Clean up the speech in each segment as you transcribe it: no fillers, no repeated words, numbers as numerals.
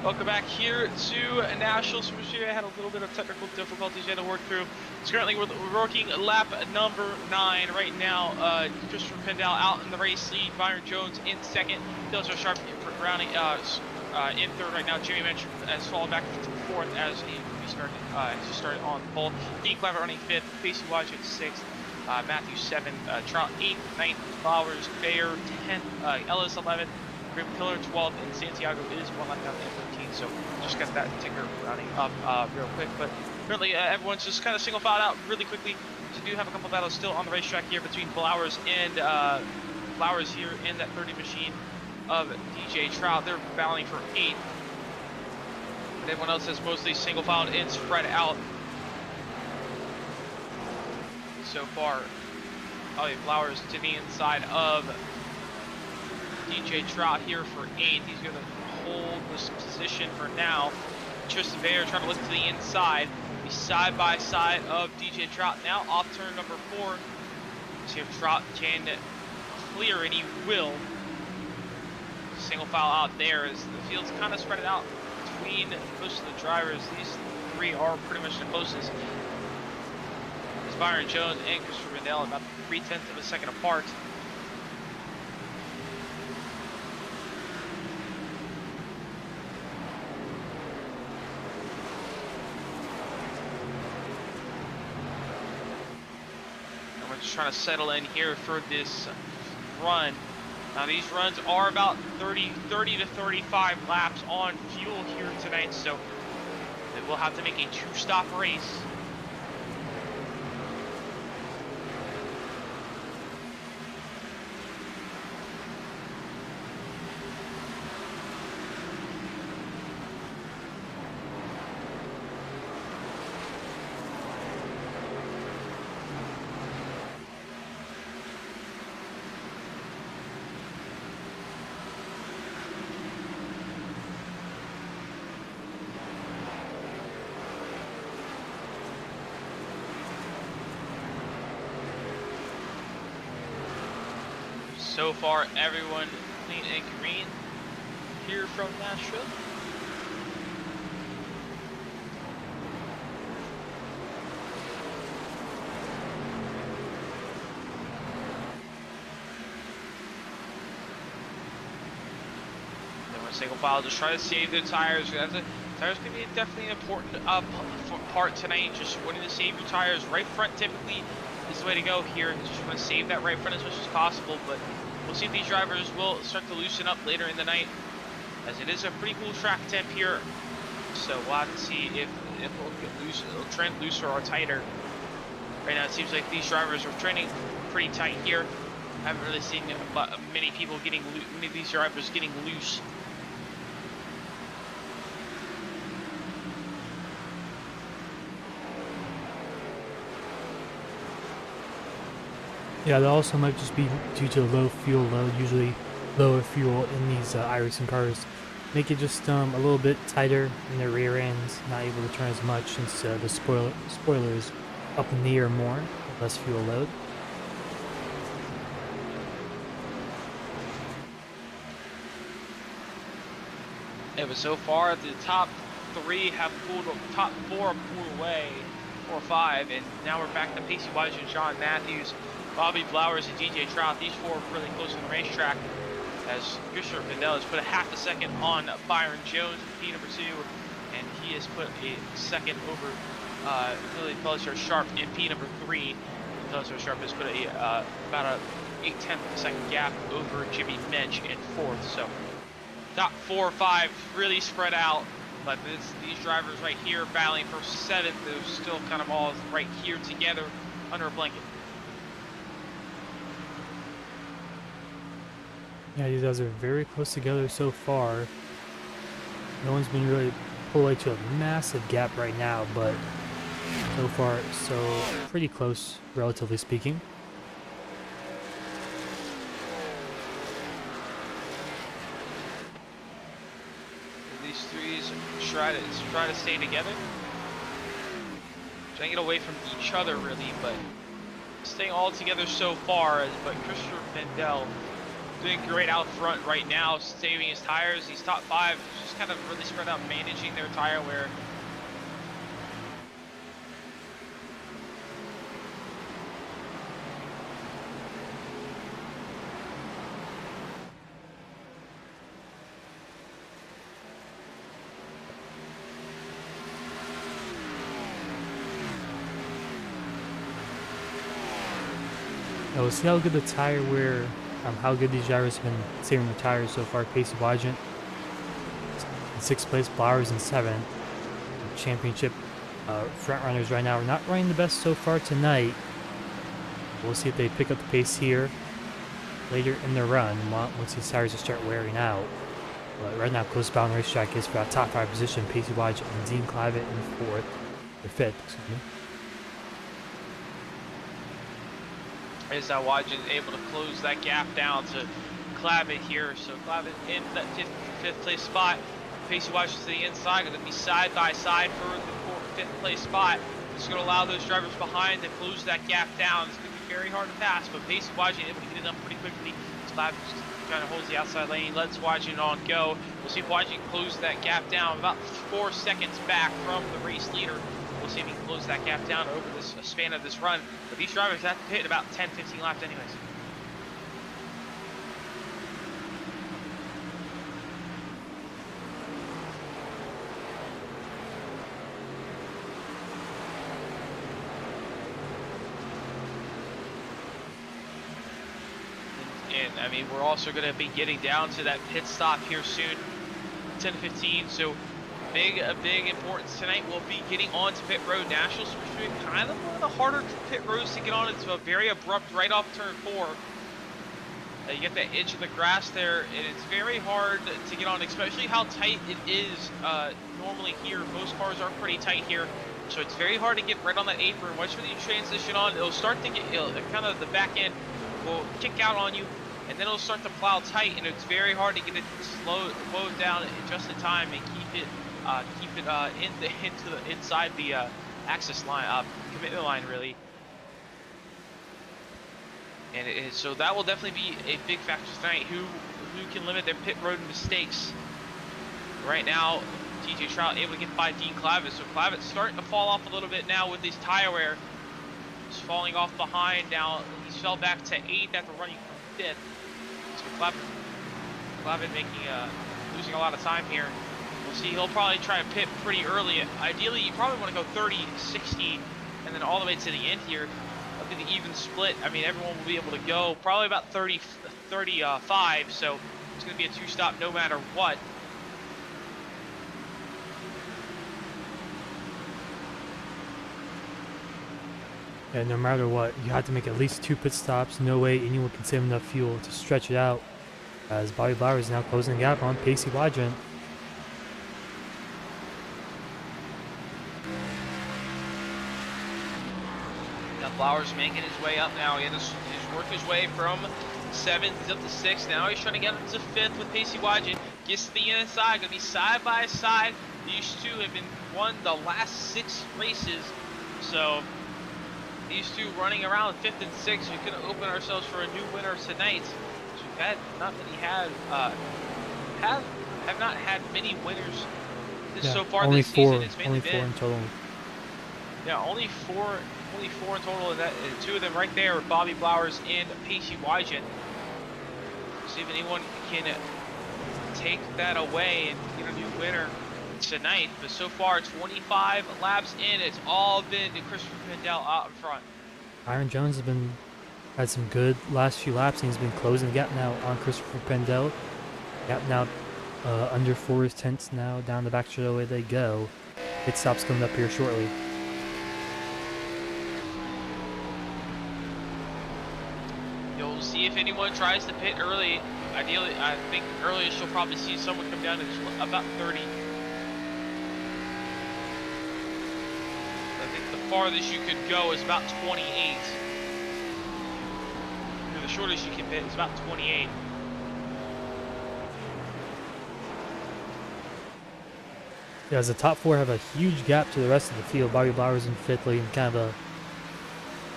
Welcome back here to Nashville. So I had a little bit of technical difficulties we had to work through. So currently we're working lap number 9 right now. Christopher Pendel out in the race lead. Byron Jones in second. Phillips are sharp rounding in third right now. Jimmy Mench has fallen back to fourth as he started on the pole. Dean Clever running fifth. Facey Watch at sixth. Matthew 7th. Trout 8th. 9th. Flowers. Bayer 10th. Ellis 11th. Grim Pillar 12th, and Santiago is one lap down in 13, so just got that ticker rounding up real quick. But currently everyone's just kind of single filed out really quickly. So we do have a couple battles still on the racetrack here between Flowers and Flowers here in that 30 machine of DJ Trout. They're battling for 8th. And everyone else is mostly single filed and spread out so far. Probably Flowers to the inside of DJ Trout here for 8th. He's going to hold this position for now. Tristan Bayer trying to look to the inside. He's side by side of DJ Trout now off turn number 4. See if Trout can clear, and he will. Single file out there as the field's kind of spread out between most of the drivers. These three are pretty much the closest. It's Byron Jones and Christopher Pendel about 0.3 of a second apart. Just trying to settle in here for this run. Now these runs are about 30 to 35 laps on fuel here tonight, so we'll have to make a 2-stop race. So far, everyone clean and green here from Nashville. Then we're single file, just try to save the tires. Tires can be definitely an important part tonight. Just wanting to save your tires. Right front typically is the way to go here. You just want to save that right front as much as possible, but we'll see if these drivers will start to loosen up later in the night, as it is a pretty cool track temp here. So we'll have to see if it'll get loose, it'll trend looser or tighter. Right now it seems like these drivers are trending pretty tight here. I haven't really seen many people getting many of these drivers getting loose. Yeah, that also might just be due to low fuel load. Usually lower fuel in these iRacing cars make it just a little bit tighter in their rear ends, not able to turn as much since the spoiler is up in the air more, less fuel load. Yeah, but so far the top 3 have pulled, top 4 have pulled away, 4 or 5, and now we're back to Pacey Wise and Sean Matthews, Bobby Flowers, and DJ Trout. These 4 are really close on the racetrack, as Christopher Pendel has put a half a second on Byron Jones in P number 2, and he has put a second over Philly Pellicer Sharp in P number 3. Pellicer Sharp has put about a 0.8 of a second gap over Jimmy Mench in 4th. So top 4 or 5 really spread out, but these drivers right here battling for 7th, they're still kind of all right here together under a blanket. Yeah, these guys are very close together so far. No one's been really pulled away to a massive gap right now, but so far, so pretty close, relatively speaking. These threes try to stay together, trying to get away from each other really, but staying all together so far. But Christopher Pendel doing great out front right now, saving his tires. He's top 5, just kind of really spread out, managing their tire wear. Now we'll see how good the tire wear, how good these drivers have been saving their tires so far. Pacey Wajent in 6th place, Blowers in 7th. Championship front runners right now are not running the best so far tonight. We'll see if they pick up the pace here later in the run once these tires will start wearing out. But right now, close bound racetrack is for that top 5 position. Pacey Wajent and Dean Clavitt in 4th, or 5th, excuse me. Is that Wajent able to close that gap down to Clavitt here? So Clavitt in that 5th place spot. Pacey Wajent to the inside, going to be side by side for the 5th place spot. It's going to allow those drivers behind to close that gap down. It's going to be very hard to pass, but Pacey Wajent able to get it up pretty quickly. Clavitt kind of holds the outside lane, lets Wajent on go. We'll see if Wajent closes that gap down about 4 seconds back from the race leader. We'll see if he can close that gap down over this span of this run. But these drivers have to hit about 10-15 laps anyways. And I mean, we're also going to be getting down to that pit stop here soon, 10-15. So a big importance tonight will be getting onto pit road. Nashville Speedway, kind of one of the harder pit roads to get on. It's a very abrupt right off turn 4. You get that edge of the grass there, and it's very hard to get on, especially how tight it is normally here. Most cars are pretty tight here, so it's very hard to get right on that apron. Once you transition on, it'll start to get kind of the back end will kick out on you, and then it'll start to plow tight, and it's very hard to get it slowed down just in time and keep it inside the access line, commitment line, really. And so that will definitely be a big factor tonight. Who can limit their pit road mistakes? Right now, TJ Trout able to get by Dean Clavitt. So Clavitt's starting to fall off a little bit now with his tire wear. He's falling off behind now. He's fell back to 8th after running from 5th. So Clavitt losing a lot of time here. We'll see. He'll probably try to pit pretty early. Ideally, you probably want to go 30, 60, and then all the way to the end here. Look at the even split. I mean, everyone will be able to go probably about 35, so it's going to be a 2-stop no matter what. Yeah, no matter what, you have to make at least 2 pit stops. No way anyone can save enough fuel to stretch it out, as Bobby Blowers is now closing the gap on Pacey Wajent. Flowers making his way up now. He had to work his way from 7th up to 6th. Now he's trying to get up to 5th with Pacey Wajent. Gets to the inside. Going to be side by side. These two have won the last 6 races. So these two running around 5th and 6th. We could open ourselves for a new winner tonight. So we've had not many have not had many winners so far this season. It's mainly only 4 in total. Yeah, only four in total, and 2 of them right there are Bobby Blowers and Pacey Wajent. See if anyone can take that away and get a new winner tonight. But so far, 25 laps in, it's all been to Christopher Pendel out in front. Aaron Jones had some good last few laps, and he's been closing the gap now on Christopher Pendel. Gap now under 4/10 now, down the back straight away they go. Pit stop's coming up here shortly. You'll see if anyone tries to pit early. Ideally, I think earliest you'll probably see someone come down to about 30. I think the farthest you could go is about 28. The shortest you can pit is about 28. Yeah, as the top 4 have a huge gap to the rest of the field. Bobby Blowers in 5th, leading kind of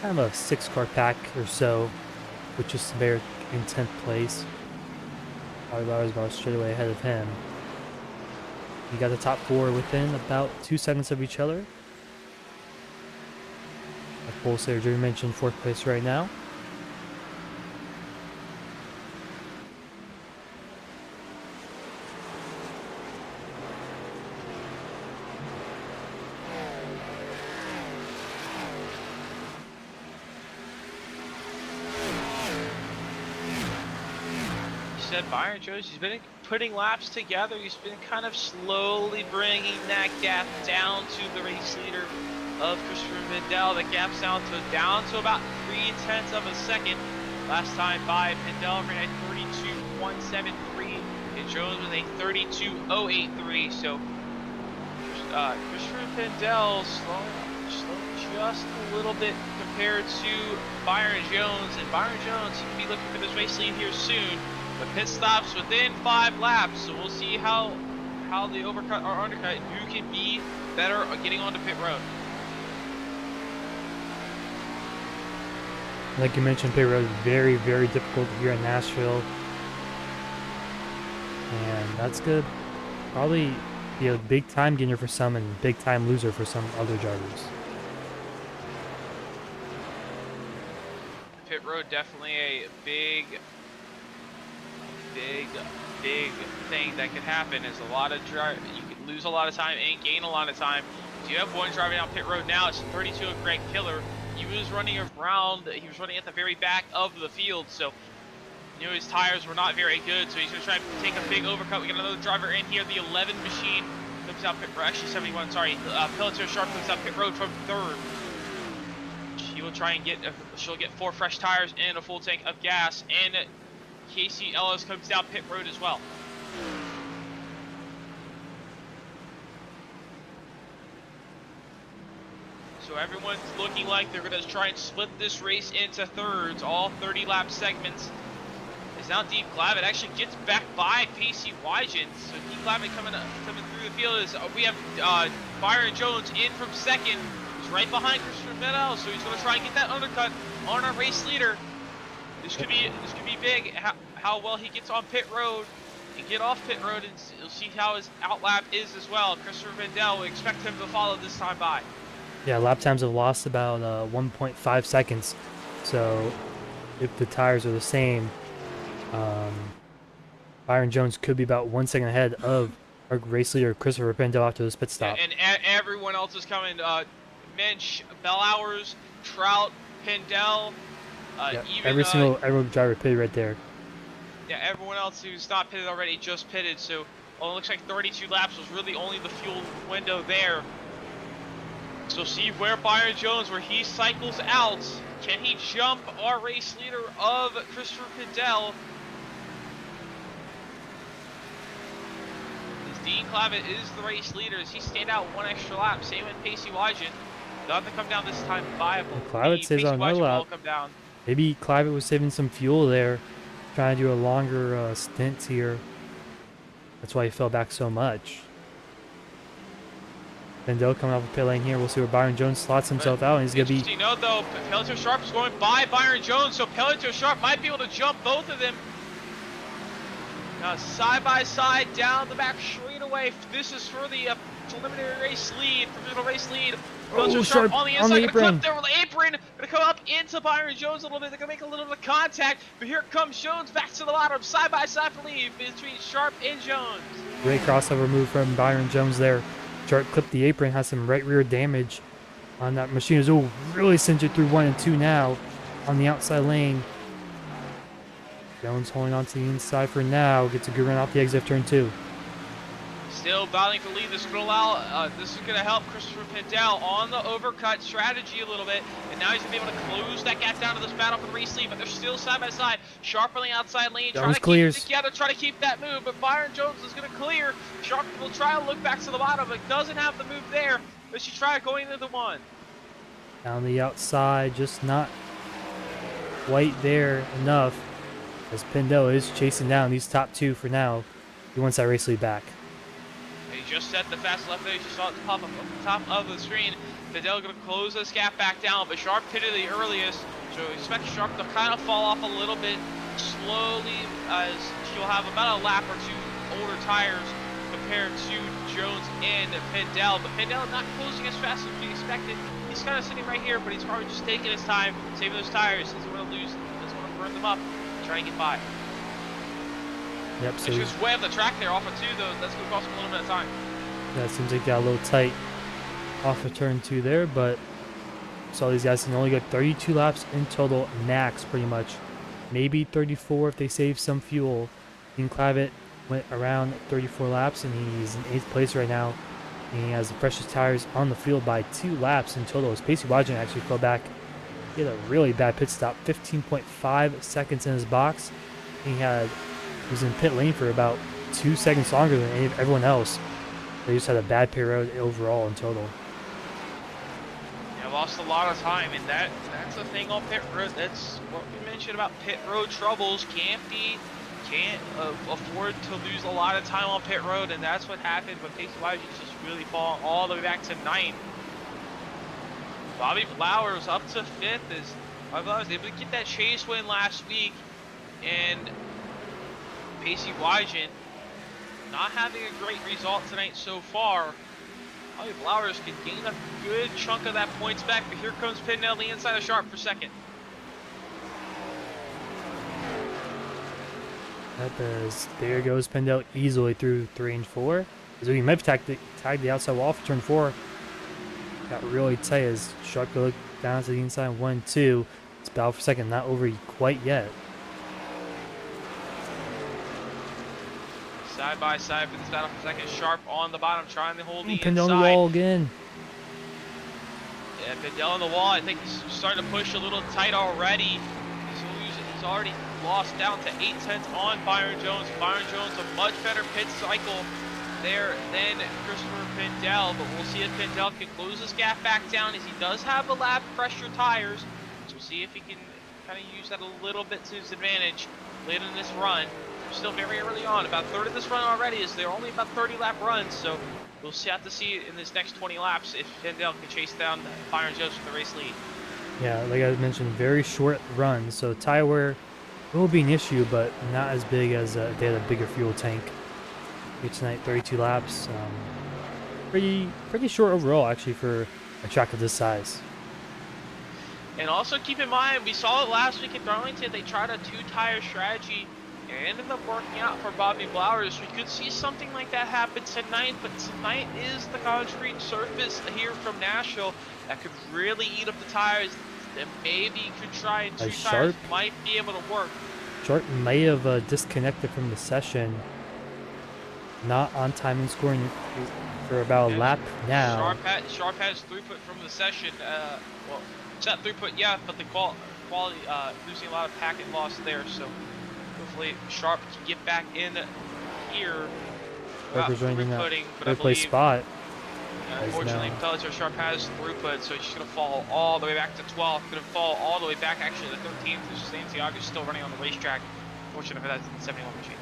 a 6-car pack or so, with just Bear in 10th place. Bauer's about straight away ahead of him. You got the top 4 within about 2 seconds of each other. Pole Slayer Drew mentioned 4th place right now. Said Byron Jones, he's been putting laps together. He's been kind of slowly bringing that gap down to the race leader of Christopher Pindell. The gap's down to about 0.3 of a second. Last time by Pindell ran a 32.173 and Jones with a 32.083. So Christopher Pindell slowing just a little bit compared to Byron Jones. And Byron Jones, he can be looking for this race lead here soon. The pit stops within 5 laps, so we'll see how the overcut or undercut, who can be better at getting onto pit road. Like you mentioned, pit road is very, very difficult here in Nashville, and that's good. Probably be a big time gainer for some and big time loser for some other drivers. Pit road definitely a big thing that could happen. Is a lot of you could lose a lot of time and gain a lot of time. If you have one driving down pit road now, it's 32 of Greg Killer. He was running around. He was running at the very back of the field, so you know his tires were not very good. So he's going to try and take a big overcut. We got another driver in here. The 11 machine comes out pit road. Actually 71. Sorry. Pelletier Sharp comes out pit road from 3rd. She will try and she'll get 4 fresh tires and a full tank of gas. And Casey Ellis comes down pit road as well. So everyone's looking like they're going to try and split this race into thirds. All 30 lap segments. Is now Deep Glavitt actually gets back by Pacey Wygen. So Deep Glavitt coming through the field is we have Byron Jones in from 2nd. He's right behind Christopher Pindell, so he's going to try and get that undercut on our race leader. This could be big. How well he gets on pit road and get off pit road, and you'll see how his outlap is as well. Christopher Pindell, we expect him to follow this time by. Yeah, lap times have lost about 1.5 seconds. So if the tires are the same, Byron Jones could be about 1 second ahead of our race leader Christopher Pindell after this pit stop. Yeah, and everyone else is coming. Minch, Bellhours, Trout, Pindell. Yeah, Even every single driver pitted right there. Yeah, everyone else who's not pitted already just pitted. So well, it looks like 32 laps was really only the fuel window there. So see where Byron Jones, where he cycles out. Can he jump our race leader of Christopher Pindell? As Dean Clavitt is the race leader, as he stayed out 1 extra lap. Same with Pacey Wygen. Got to come down this time viable. Clavitt stays on another lap. Come down. Maybe Clavitt was saving some fuel there, trying to do a longer stint here. That's why he fell back so much. Pindell coming off the pit lane here. We'll see where Byron Jones slots himself out, and he's going to be... Interesting note, though, Pelletier Sharp is going by Byron Jones, so Pelletier Sharp might be able to jump both of them. Now, side by side, down the back straightaway. This is for the preliminary race lead, provisional race lead. Pelletier Sharp on the inside, going to clip there with the apron. Going to come up into Byron Jones a little bit. They're going to make a little bit of contact, but here comes Jones back to the bottom, side by side for lead between Sharp and Jones. Great crossover move from Byron Jones there. Sharp clipped the apron, has some right rear damage on that machine. Is really cinched through 1 and 2 now on the outside lane. Jones holding on to the inside for now. Gets a good run off the exit of turn 2. Still battling for lead. This is going to allow. This is going to help Christopher Pindell on the overcut strategy a little bit, and now he's going to be able to close that gap down to this battle for the race lead. But they're still side by side. Sharp on the outside lane, trying to keep it together, trying to keep that move. But Byron Jones is going to clear. Sharp will try to look back to the bottom, but doesn't have the move there. But she tried going into the 1. Down the outside, just not quite there enough, as Pindell is chasing down these top 2 for now. He wants that race lead back. He just set the fast left there. You saw it pop up on the top of the screen. Pindell going to close this gap back down, but Sharp pitted the earliest, so expect Sharp to kind of fall off a little bit slowly, as she'll have about a lap or two older tires compared to Jones and Pendel. But Pendel not closing as fast as we expected. He's kind of sitting right here, but he's probably just taking his time, saving those tires. He doesn't want to lose, doesn't want to burn them up, trying to get by. Yep, so she was way up the track there off of 2, though. That's going to cost him a little bit of time. Yeah, it seems like got a little tight off of turn 2 there, but so these guys can only get 32 laps in total max, pretty much. Maybe 34 if they save some fuel. Dean Clavitt went around 34 laps, and he's in 8th place right now. And he has the freshest tires on the field by 2 laps in total. As Pacey Wagen actually fell back. He had a really bad pit stop, 15.5 seconds in his box. He was in pit lane for about 2 seconds longer than everyone else. They just had a bad pit road overall in total. Yeah, lost a lot of time, and that's the thing on pit road. That's what we mentioned about pit road troubles. Can't afford to lose a lot of time on pit road, and that's what happened when Pacey Wagen just really falling all the way back to 9th. Bobby Flowers up to 5th as Bobby Flowers able to get that chase win last week, and Pacey Wagen not having a great result tonight so far. Bobby Flowers can gain a good chunk of that points back, but here comes Pendel the inside of Sharp for 2nd. There goes Pendel easily through 3 and 4. As we might have tagged the outside wall for turn 4. Got really tight as Sharp could look down to the inside 1, 2. It's battle for 2nd, not over quite yet. Side by side for this battle for 2nd. Sharp on the bottom trying to hold the inside. Pendel on the wall again. Yeah, Pendel on the wall. I think he's starting to push a little tight already. He's already lost down to 8/10 on Byron Jones. Byron Jones a much better pit cycle there than Christopher Pendel, but we'll see if Pendel can close this gap back down, as he does have a lap pressure tires. So we'll see if he can kind of use that a little bit to his advantage later in this run. We're still very early on, about 1/3 of this run already, as they're only about 30 lap runs, so we'll have to see in this next 20 laps if Pendel can chase down Byron Jones for the race lead. Yeah, like I mentioned, very short run, so tire wear will be an issue, but not as big as if they had a bigger fuel tank. Tonight, 32 laps. Pretty short overall, actually, for a track of this size. And also keep in mind, we saw it last week at Darlington. They tried a 2-tire strategy, and it ended up working out for Bobby Flowers. We could see something like that happen tonight, but tonight is the concrete surface here from Nashville that could really eat up the tires. That maybe could try and 2 tires might be able to work. Sharp may have disconnected from the session. Not on time and scoring for about a lap now. Sharp has throughput from the session. Well, set throughput, yeah, but the quality losing a lot of packet loss there. So hopefully Sharp can get back in here. Representing that third place spot. Unfortunately, Sharp has throughput, so she's going to fall all the way back to 12th. Going to fall all the way back actually to 13th. Santiago is still running on the racetrack. Fortunately for that, it's the 71 machine.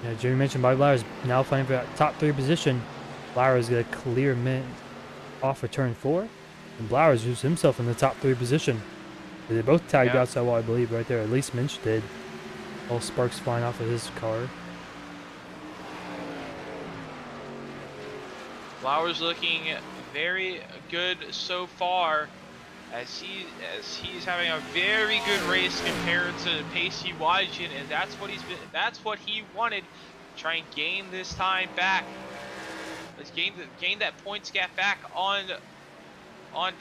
Yeah, Jerry mentioned Bobby Flowers now fighting for that top 3 position. Flowers got a clear minute off of turn 4, and Flowers used himself in the top 3 position. They both tagged outside wall, I believe, right there. At least Minch did. All sparks flying off of his car. Flowers looking very good so far, as he's having a very good race compared to Pacey Wagen, and that's what he wanted. Try and gain this time back. Let's gain that points gap back on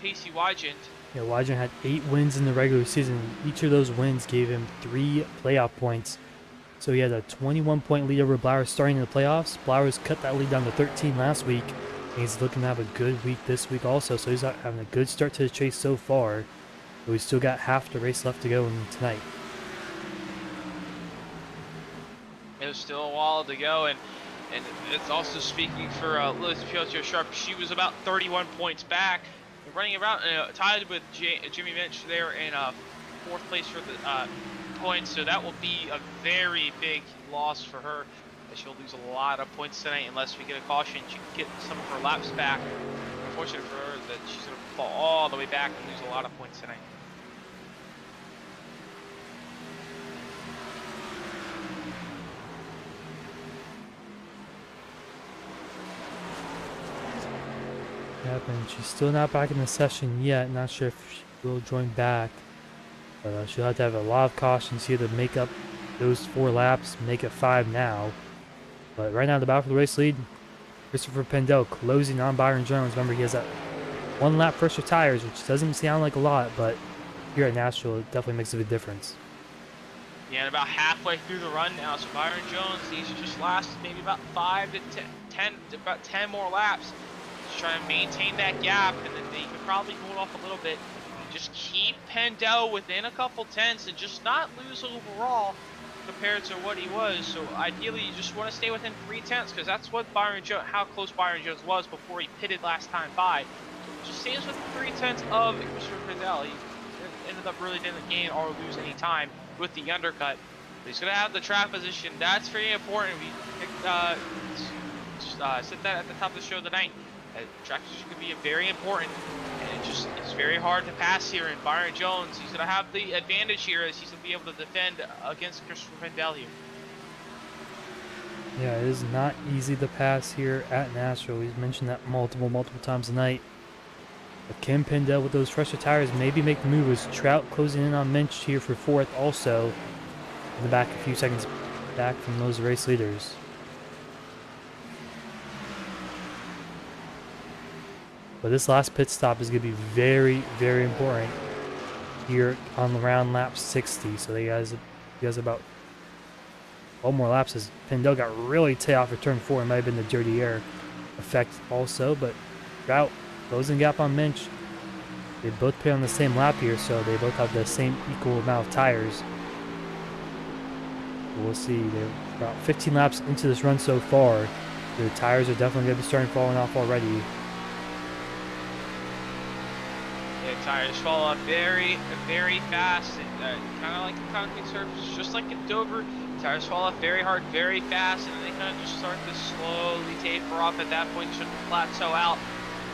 Pacey Wagen. Yeah, Wagen had 8 wins in the regular season. Each of those wins gave him 3 playoff points. So he had a 21-point lead over Blowers starting in the playoffs. Blowers cut that lead down to 13 last week. And he's looking to have a good week this week also. So he's having a good start to the chase so far. But we still got half the race left to go tonight. There's still a while to go, and it's also speaking for Liz Piotr Sharp. She was about 31 points back, running around tied with Jimmy Minch there in 4th place for the points. So that will be a very big loss for her. She'll lose a lot of points tonight unless we get a caution. She can get some of her laps back. Unfortunate for her that she's going to fall all the way back and lose a lot of points tonight. happened? She's still not back in the session yet. Not sure if she will join back. But she'll have to have a lot of cautions here to make up those 4 laps, make it 5 now. But right now, the battle for the race lead, Christopher Pendel closing on Byron Jones. Remember, he has that 1 lap fresher tires, which doesn't sound like a lot, but here at Nashville, it definitely makes a big difference. Yeah, and about halfway through the run now, so Byron Jones needs to just last maybe about 5 to 10, about 10 more laps. Just trying to maintain that gap, and then they could probably hold off a little bit. Just keep Pendel within a couple tenths and just not lose overall compared to what he was. So ideally, you just want to stay within 3 tenths because that's what how close Byron Jones was before he pitted last time by. So just stays within 3 tenths of Christopher Pendel. He ended up really didn't gain or lose any time with the undercut. But he's going to have the track position. That's very important. We said that at the top of the show tonight. Track position could be very important. And it's very hard to pass here. And Byron Jones, he's going to have the advantage here as he's going to be able to defend against Christopher Pendel here. Yeah, it is not easy to pass here at Nashville. We've mentioned that multiple times tonight. But Kim Pendel with those fresher tires maybe make the move as Trout closing in on Minch here for 4th also. In the back, a few seconds back from those race leaders. But this last pit stop is going to be very, very important here on around lap 60. So he has about 12 more laps as Pendel got really tight off of turn 4. It might have been the dirty air effect also, but Trout closing gap on Minch. They both pit on the same lap here, so they both have the same equal amount of tires. We'll see. They're about 15 laps into this run so far. Their tires are definitely going to be starting falling off already. Yeah, tires fall off very, very fast. Kind of like the concrete surface, just like in Dover. Tires fall off very hard, very fast, and then they kind of just start to slowly taper off at that point, should plateau out.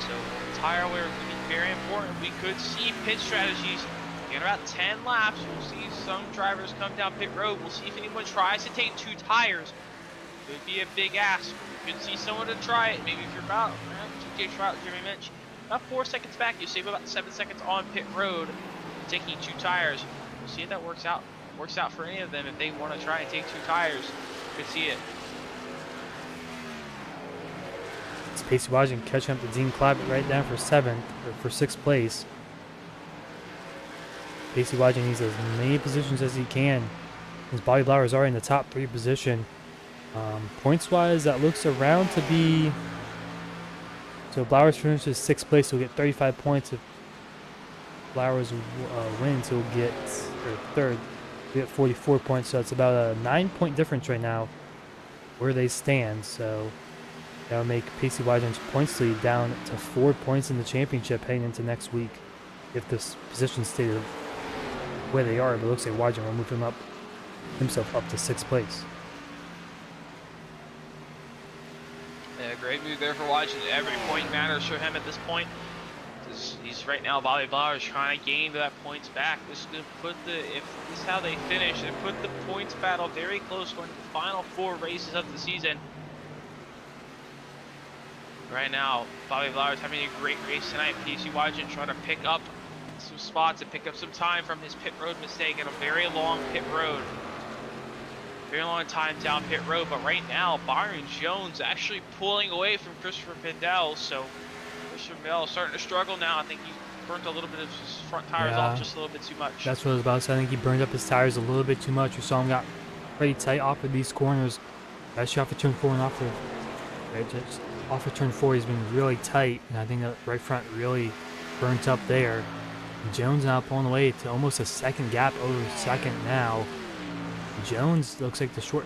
So tire wear is going to be very important. We could see pit strategies in about 10 laps. We'll see some drivers come down pit road. We'll see if anyone tries to take 2 tires. It would be a big ask. We could see someone to try it. Maybe if you're about TJ Trout, Jeremy Minch, about 4 seconds back, you save about 7 seconds on pit road taking 2 tires. We'll see if that works out. Works out for any of them if they want to try and take 2 tires. You could see it. It's Pacey Washington catching up to Dean Clabbett right down for 7th, or for 6th place. Pacey Washington needs as many positions as he can. His Bobby Blauer is already in the top 3 position. Points-wise, that looks around to be... So Blowers finishes 6th place, so he'll get 35 points. If Blowers wins, he'll get 3rd. He'll get 44 points, so it's about a 9-point difference right now where they stand. So that'll make Pacey Washington's points lead down to 4 points in the championship heading into next week. If this position stay where they are, but it looks like Washington will move himself up to 6th place. Yeah, great move there for Washington. Every point matters for him at this point. He's right now, Bobby Blauer is trying to gain that points back. This is going to put if this is how they finish, and put the points battle very close going to the final 4 races of the season. Right now, Bobby Blauer is having a great race tonight. Pacey Washington trying to pick up some spots and pick up some time from his pit road mistake in a very long pit road. Very long time down pit road, but right now, Byron Jones actually pulling away from Christopher Pendel, so Christopher Pendel is starting to struggle now. I think he burnt a little bit of his front tires off just a little bit too much. That's what I was about to say. I think he burned up his tires a little bit too much. We saw him got pretty tight off of these corners, especially off of turn 4 and off of turn 4. He's been really tight, and I think the right front really burnt up there. And Jones now pulling away to almost a 2nd gap over 2nd now. Jones looks like the short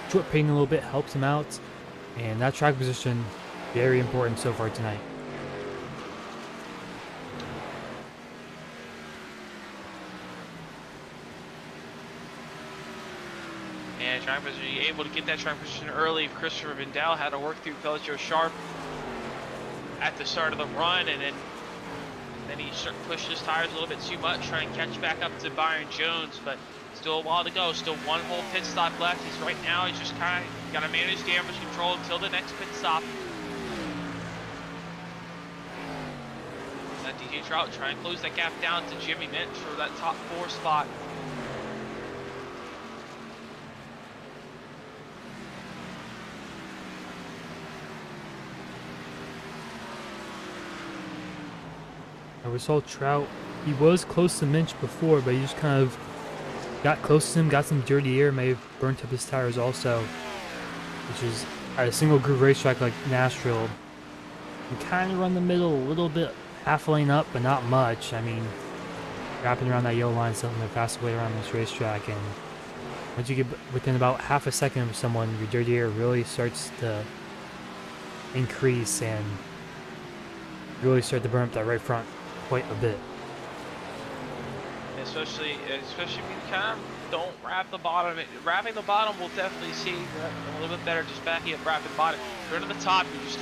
pitting a little bit helps him out, and that track position very important so far tonight. And track position, able to get that track position early. Christopher Pendel had to work through Pelletier Sharp at the start of the run, and then he pushed his tires a little bit too much, trying to catch back up to Byron Jones, but still a while to go. Still 1 whole pit stop left. He's just kind of got to manage damage control until the next pit stop. DJ Trout trying to close that gap down to Jimmy Minch for that top 4 spot. And we saw Trout. He was close to Minch before, but he just kind of got close to him, got some dirty air, may have burnt up his tires also, which is at a single groove racetrack like Nashville. You kind of run the middle a little bit, half lane up, but not much. I mean, wrapping around that yellow line is something the fastest way around this racetrack, and once you get within about half a second of someone, your dirty air really starts to increase and really start to burn up that right front quite a bit. Especially when you kind of don't wrap the bottom. Wrapping the bottom will definitely see a little bit better. Just backing up, wrapping the bottom. Going to the top, you're just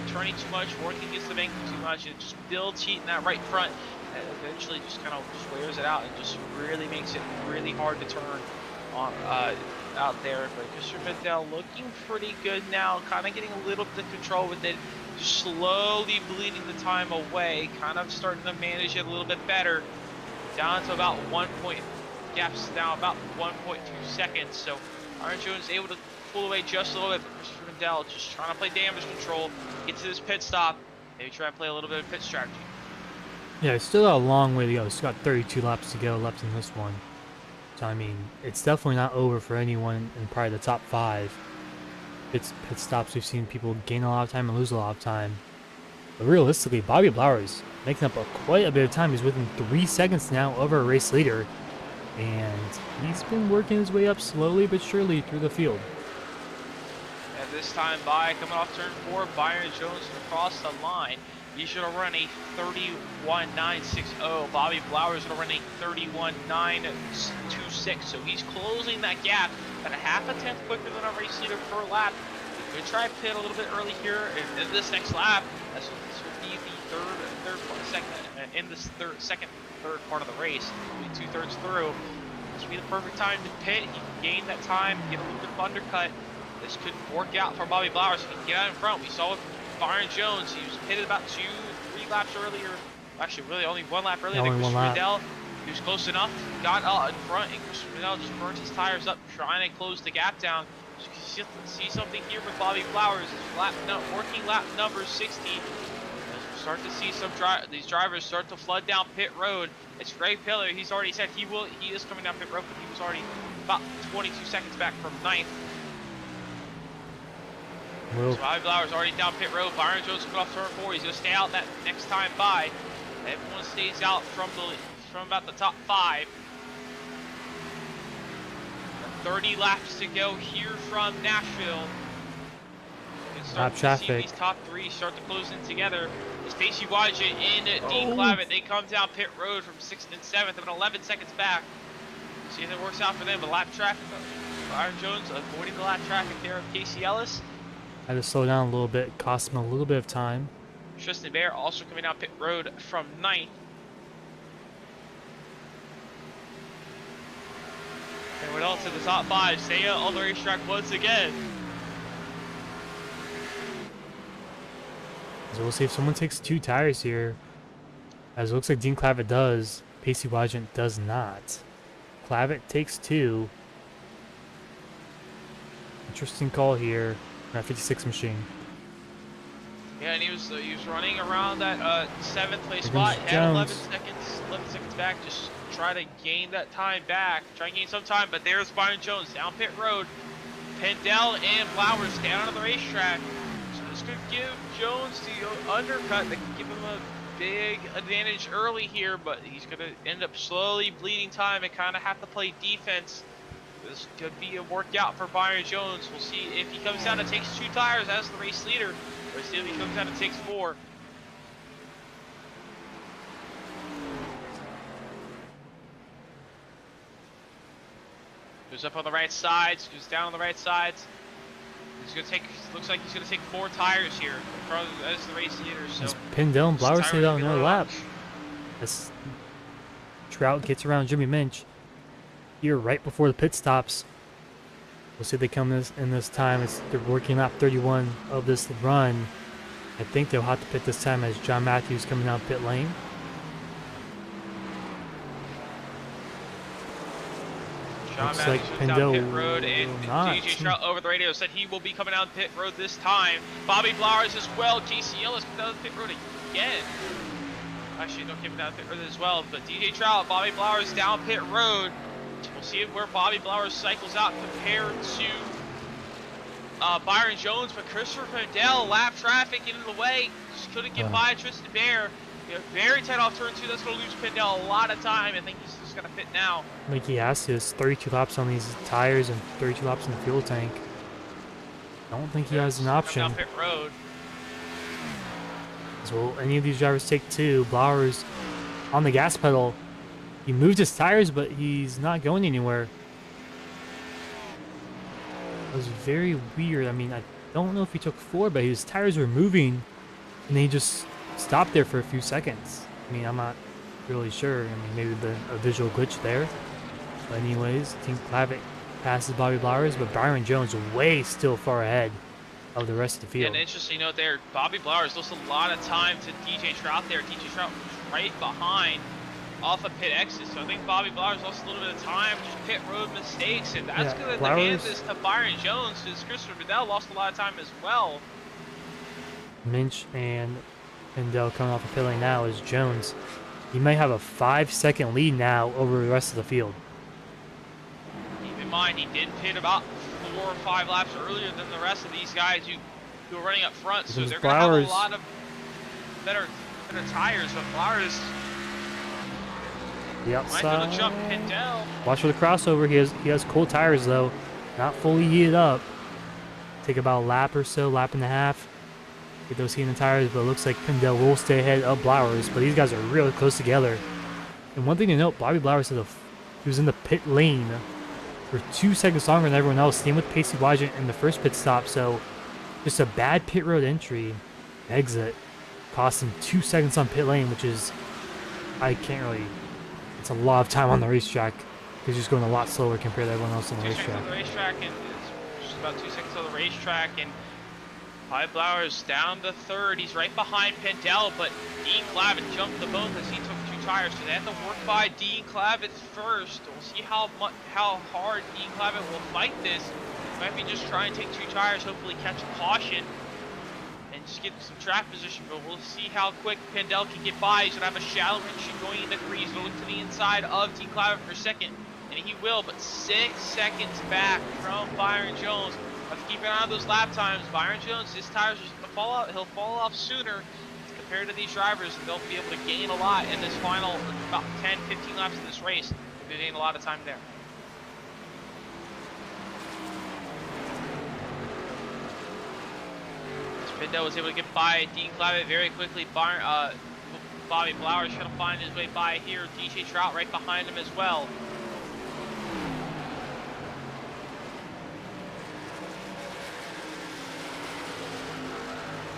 turning too much, working against the bank too much, and it just builds heat in that right front, and eventually just kind of just wears it out and just really makes it really hard to turn on out there. But Christopher Mendel looking pretty good now, kind of getting a little bit of control with it, slowly bleeding the time away, kind of starting to manage it a little bit better. Down to about 1 point, gaps now about 1.2 seconds. So Byron Jones able to pull away just a little bit, but Christopher Mendel just trying to play damage control, get to this pit stop, maybe try and play a little bit of pit strategy. Yeah, it's still got a long way to go. It's got 32 laps to go left in this one. So, I mean, it's definitely not over for anyone in probably the top 5. Pit stops, we've seen people gain a lot of time and lose a lot of time. But realistically, Bobby Blowers making up quite a bit of time. He's within 3 seconds now of our race leader. And he's been working his way up slowly but surely through the field. And this time by, coming off turn 4, Byron Jones across the line. He should have run a 31.960. Bobby Blowers will run a 31.926. So he's closing that gap at a half a tenth quicker than our race leader per lap. He could try pit a little bit early here in this next lap. This will be the third part of the race. We'll be 2/3 through. This will be the perfect time to pit. He can gain that time, get a little bit of undercut. This could work out for Bobby Blowers. He can get out in front. We saw with Byron Jones, he was pitted about 2-3 laps earlier. Actually, really only 1 lap earlier than Christopher Mendel. He was close enough, got out in front, and Christopher Mendel just burnt his tires up, trying to close the gap down. So you can see something here with Bobby Blowers. Working lap number 60. Start to see these drivers start to flood down pit road. It's Ray Pillar. He's already said he is coming down pit road, but he was already about 22 seconds back from 9th. Well, So Bobby Blowers already down pit road. Byron Jones coming off turn 4. He's going to stay out that next time by. Everyone stays out from about the top 5. 30 laps to go here from Nashville. Top traffic. These top 3 start to close in together. Stacey Wadjet and Dean Clavitt, they come down pit road from 6th and 7th, about 11 seconds back. See if it works out for them. But lap traffic, Byron Jones avoiding the lap traffic there of Casey Ellis. Had to slow down a little bit, cost him a little bit of time. Tristan Bear also coming down pit road from 9th. And what else in the top 5? Saya on the racetrack once again. So we'll see if someone takes 2 tires here. As it looks like Dean Clavitt does, Pacey Wadjet does not. Clavitt takes 2. Interesting call here. That 56 machine. Yeah, and he was running around that 7th place spot. Had 11 seconds back. Just try to gain that time back. Try and gain some time. But there's Byron Jones down pit road. Pendel and Flowers down on the racetrack. So this could give Jones the undercut that could give him a big advantage early here. But he's going to end up slowly bleeding time and kind of have to play defense. This could be a workout for Byron Jones. We'll see if he comes down and takes 2 tires as the race leader, or see if he comes down and takes 4. Goes up on the right sides, goes down on the right sides. He's gonna take. Looks like he's gonna take 4 tires here as the race leader. So Pendel and Blowers stayed out another lap. As Trout gets around Jimmy Minch here right before the pit stops. We'll see if they come in this time. They're working lap 31 of this run. I think they'll have to pit this time as John Matthews coming down pit lane. John Looks like Matthews was down pit Pindell road, and will not. DJ Trout over the radio said he will be coming down pit road this time. Bobby Blowers as well. JCL is coming down pit road again. Actually, no, coming down pit road as well. But DJ Trout, Bobby Blowers down pit road. We'll see where Bobby Blowers cycles out compared to Byron Jones, but Christopher Pindell, lap traffic into the way, just couldn't get by Tristan Bear. Very tight off turn 2. That's going to lose Pindell a lot of time. I think he's just going to pit now. Like he has to. It's 32 laps on these tires and 32 laps in the fuel tank. I don't think he has an option. Down pit road. So any of these drivers take 2. Blowers on the gas pedal. He moved his tires, but he's not going anywhere. It was very weird. I mean, I don't know if he took 4, but his tires were moving, and he just stopped there for a few seconds. I mean, I'm not really sure. I mean, maybe a visual glitch there. But anyways, Team Clavic passes Bobby Blowers, but Byron Jones way still far ahead of the rest of the field. Yeah, an interesting note there, Bobby Blowers lost a lot of time to DJ Trout there. DJ Trout was right behind off of pit exit, so I think Bobby Blowers lost a little bit of time, just pit road mistakes, and that's going to hand this to Byron Jones, because Christopher Pindell lost a lot of time as well. Minch and Pindell coming off the pit lane now is Jones. He might have a 5-second lead now over the rest of the field. Keep in mind, he did pit about 4 or 5 laps earlier than the rest of these guys who are running up front, so they're going to have a lot of better tires, but Blowers the outside. Jump Pindell. Watch for the crossover. He has cold tires though, not fully heated up. Take about a lap or so, lap and a half. Get those heated tires, but it looks like Pindell will stay ahead of Blowers. But these guys are really close together. And one thing to note, Bobby Blowers he was in the pit lane for 2 seconds longer than everyone else. Same with Pacey Wygent in the first pit stop. So just a bad pit road entry, exit, cost him 2 seconds on pit lane, which is it's a lot of time on the racetrack. He's just going a lot slower compared to everyone else on the racetrack. 2 seconds on the racetrack, and it's just about 2 seconds on the racetrack, and Bobby Blowers down to 3rd. He's right behind Pindell, but Dean Clavett jumped the boat as he took 2 tires, so they have to work by Dean Clavett first. We'll see how hard Dean Clavett will fight this. He might be just trying to take 2 tires, hopefully catch a caution, and just get some track position, but we'll see how quick Pindell can get by. He's going to have a shallow entry going into 3. He's going to look to the inside of Dean Clavett for 2nd, and he will, but 6 seconds back from Byron Jones. Have to keep an eye on those lap times. Byron Jones, his tires are going to fall out. He'll fall off sooner compared to these drivers, and they'll be able to gain a lot in this final about 10, 15 laps of this race. They'll gain a lot of time there. Pindell was able to get by Dean Clavett very quickly. Bobby Blowers trying to find his way by here. DJ Trout right behind him as well.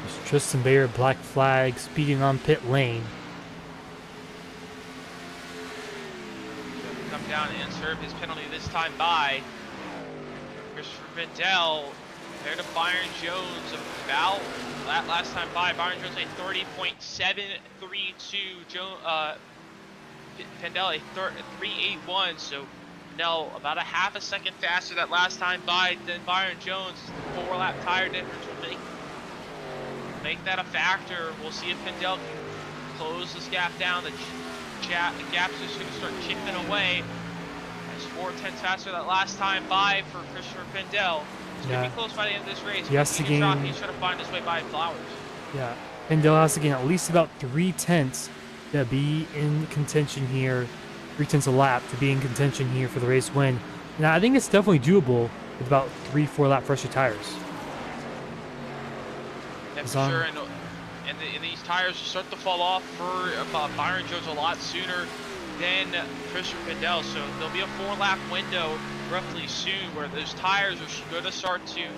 There's Tristan Bear, black flag, speeding on pit lane. Come down and serve his penalty this time by Christopher Pindell. Compared to Byron Jones, about that last time by, Byron Jones a 30.732, Pindell a 3.81, so Pindell about a half a second faster that last time by than Byron Jones. 4-lap tire difference will make that a factor. We'll see if Pindell can close this gap down. The gap's just going to start chipping away. That's 4/10 faster that last time by for Christopher Pindell. It's going to be close by the end of this race. He has to gain. He's trying to find his way by Flowers. Yeah, Pindell has to gain at least about 3/10 to be in contention here. 3/10 a lap to be in contention here for the race win. Now I think it's definitely doable with about 3-4 lap fresher tires. Yeah, for sure. And these tires start to fall off for Byron Jones a lot sooner than Christopher Pindell. So there'll be a 4-lap window roughly soon where those tires are going to start to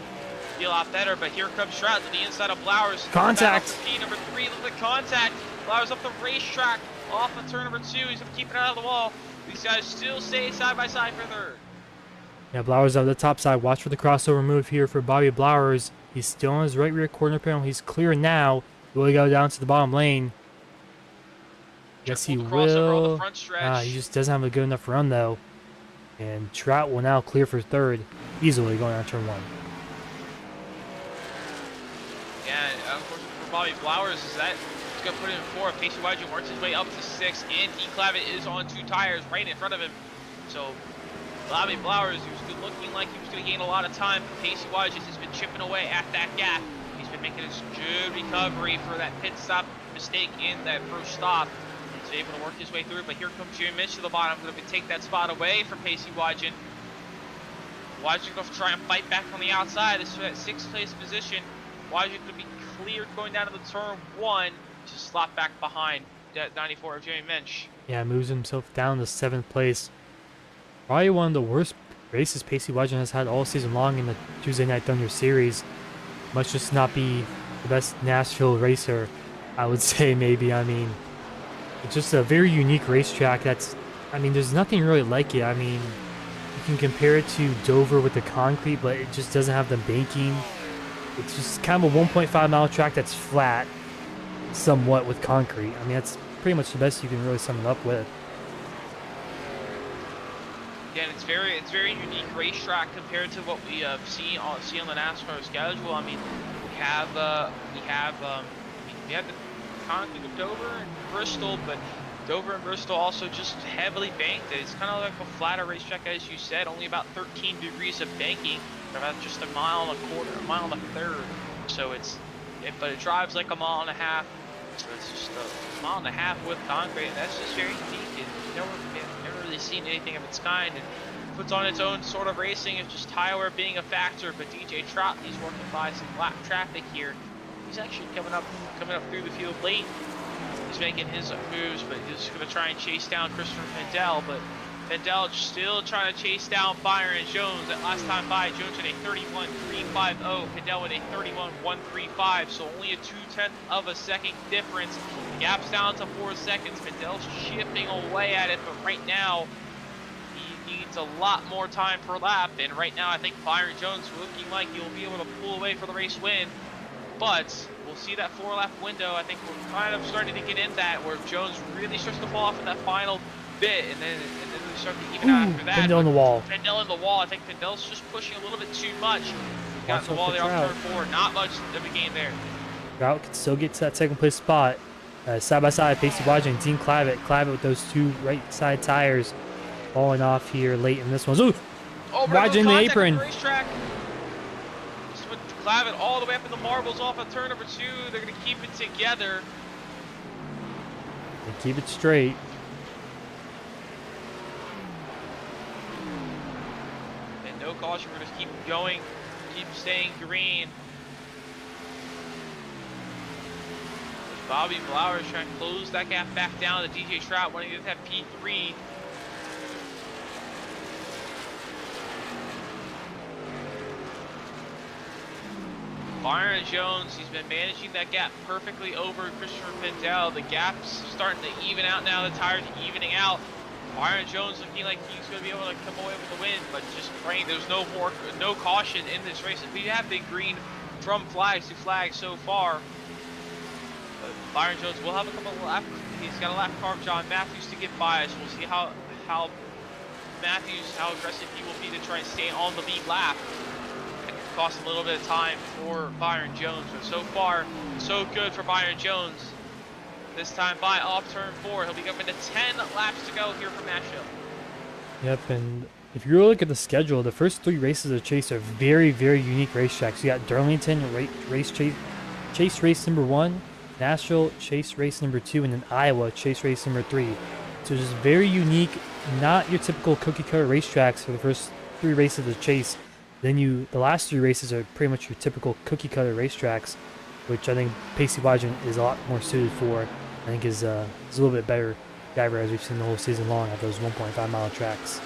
be a lot better. But here comes Trout to the inside of Blowers. Contact. Number 3, look at contact. Blowers up the racetrack off of turn number 2. He's going to keep it out of the wall. These guys still stay side by side for 3rd. Yeah, Blowers on the top side. Watch for the crossover move here for Bobby Blowers. He's still on his right rear corner panel. He's clear now. He will go down to the bottom lane. Yes, he will. He He just doesn't have a good enough run though. And Trout will now clear for third, easily going on turn 1. Yeah, of course for Bobby Flowers is that he's gonna put it in 4. Pacey Wadju works his way up to 6, and Dean Clavitt is on 2 tires right in front of him. So Bobby Flowers, who's looking like he was going to gain a lot of time, Pacey Wadju has been chipping away at that gap. He's been making his good recovery for that pit stop mistake in that first stop. He's able to work his way through, but here comes Jerry Mitch to the bottom, going to take that spot away from Pacey Wadju. Wadju going to try and fight back on the outside. This is that 6th place position. Wadju going to be cleared going down to the turn 1 to slot back behind that 94 of Jerry Minch. Yeah, moves himself down to 7th place. Probably one of the worst races Pacey Wadju has had all season long in the Tuesday Night Thunder series. Must just not be the best Nashville racer, I would say, maybe. I mean, it's just a very unique racetrack there's nothing really like it. I mean, you can compare it to Dover with the concrete, but it just doesn't have the banking. It's just kind of a 1.5 mile track that's flat, somewhat, with concrete. I mean, that's pretty much the best you can really sum it up with. Again, it's very unique racetrack compared to what we see on the NASCAR schedule. I mean, we have the concrete of Dover and Bristol, but Dover and Bristol also just heavily banked. It's kind of like a flatter racetrack, as you said, only about 13 degrees of banking, about just a mile and a quarter, a mile and a third. So but it drives like a mile and a half. So it's just a mile and a half with concrete, and that's just very unique. And never really seen anything of its kind. And puts on its own sort of racing. It's just tire wear being a factor. But DJ Trout, he's working by some lap traffic here. He's actually coming up through the field late. He's making his moves, but he's going to try and chase down Christopher Pendel. But Pendel still trying to chase down Byron Jones. That last time by, Jones had a 31.350, Pendel with a 31.135, so only a 0.2 of a second difference. The gap's down to 4 seconds. Pendel's chipping away at it, but right now he needs a lot more time per lap. And right now I think Byron Jones looking like he'll be able to pull away for the race win. But we'll see that 4-lap window. I think we're kind of starting to get in that, where Jones really starts to fall off in that final bit, and then we start to even out after that. Pendel in the wall. Pendel in the wall. I think Pendel's just pushing a little bit too much. Got in the wall there off turn 4. Not much of a gain there. Trout can still get to that 2nd place spot. Side by side, Pacey Wadju and Dean Clavitt. Clavitt with those 2 right side tires falling off here late in this one. Ooh! Wadju in the apron. Racetrack. Just with Clavitt all the way up in the marbles off of turn number 2. They're going to keep it together. They keep it straight. And no caution. We're going to keep going. Keep staying green. Bobby Flowers trying to close that gap back down to DJ Trout, wanting to have P3. Byron Jones, he's been managing that gap perfectly over Christopher Pendel. The gap's starting to even out now. The tires are evening out. Byron Jones looking like he's going to be able to come away with the win, but just praying there's no caution in this race. We have been green from flags to flags so far. But Byron Jones will have a couple of laps. He's got a lap car of John Matthews to get by us. We'll see how aggressive he will be to try and stay on the lead lap. It could cost a little bit of time for Byron Jones, but so far, so good for Byron Jones. This time by off turn 4, he'll be going to 10 laps to go here from Nashville. Yep, and if you really look at the schedule, the first 3 races of Chase are very, very unique racetracks. You got Darlington, Chase race number 1, Nashville, Chase race number 2, and then Iowa, Chase race number 3. So just very unique, not your typical cookie cutter racetracks for the first 3 races of Chase. Then the last 3 races are pretty much your typical cookie cutter racetracks, which I think Pacey Wadju is a lot more suited for. I think is a little bit better driver, as we've seen the whole season long at those 1.5 mile tracks.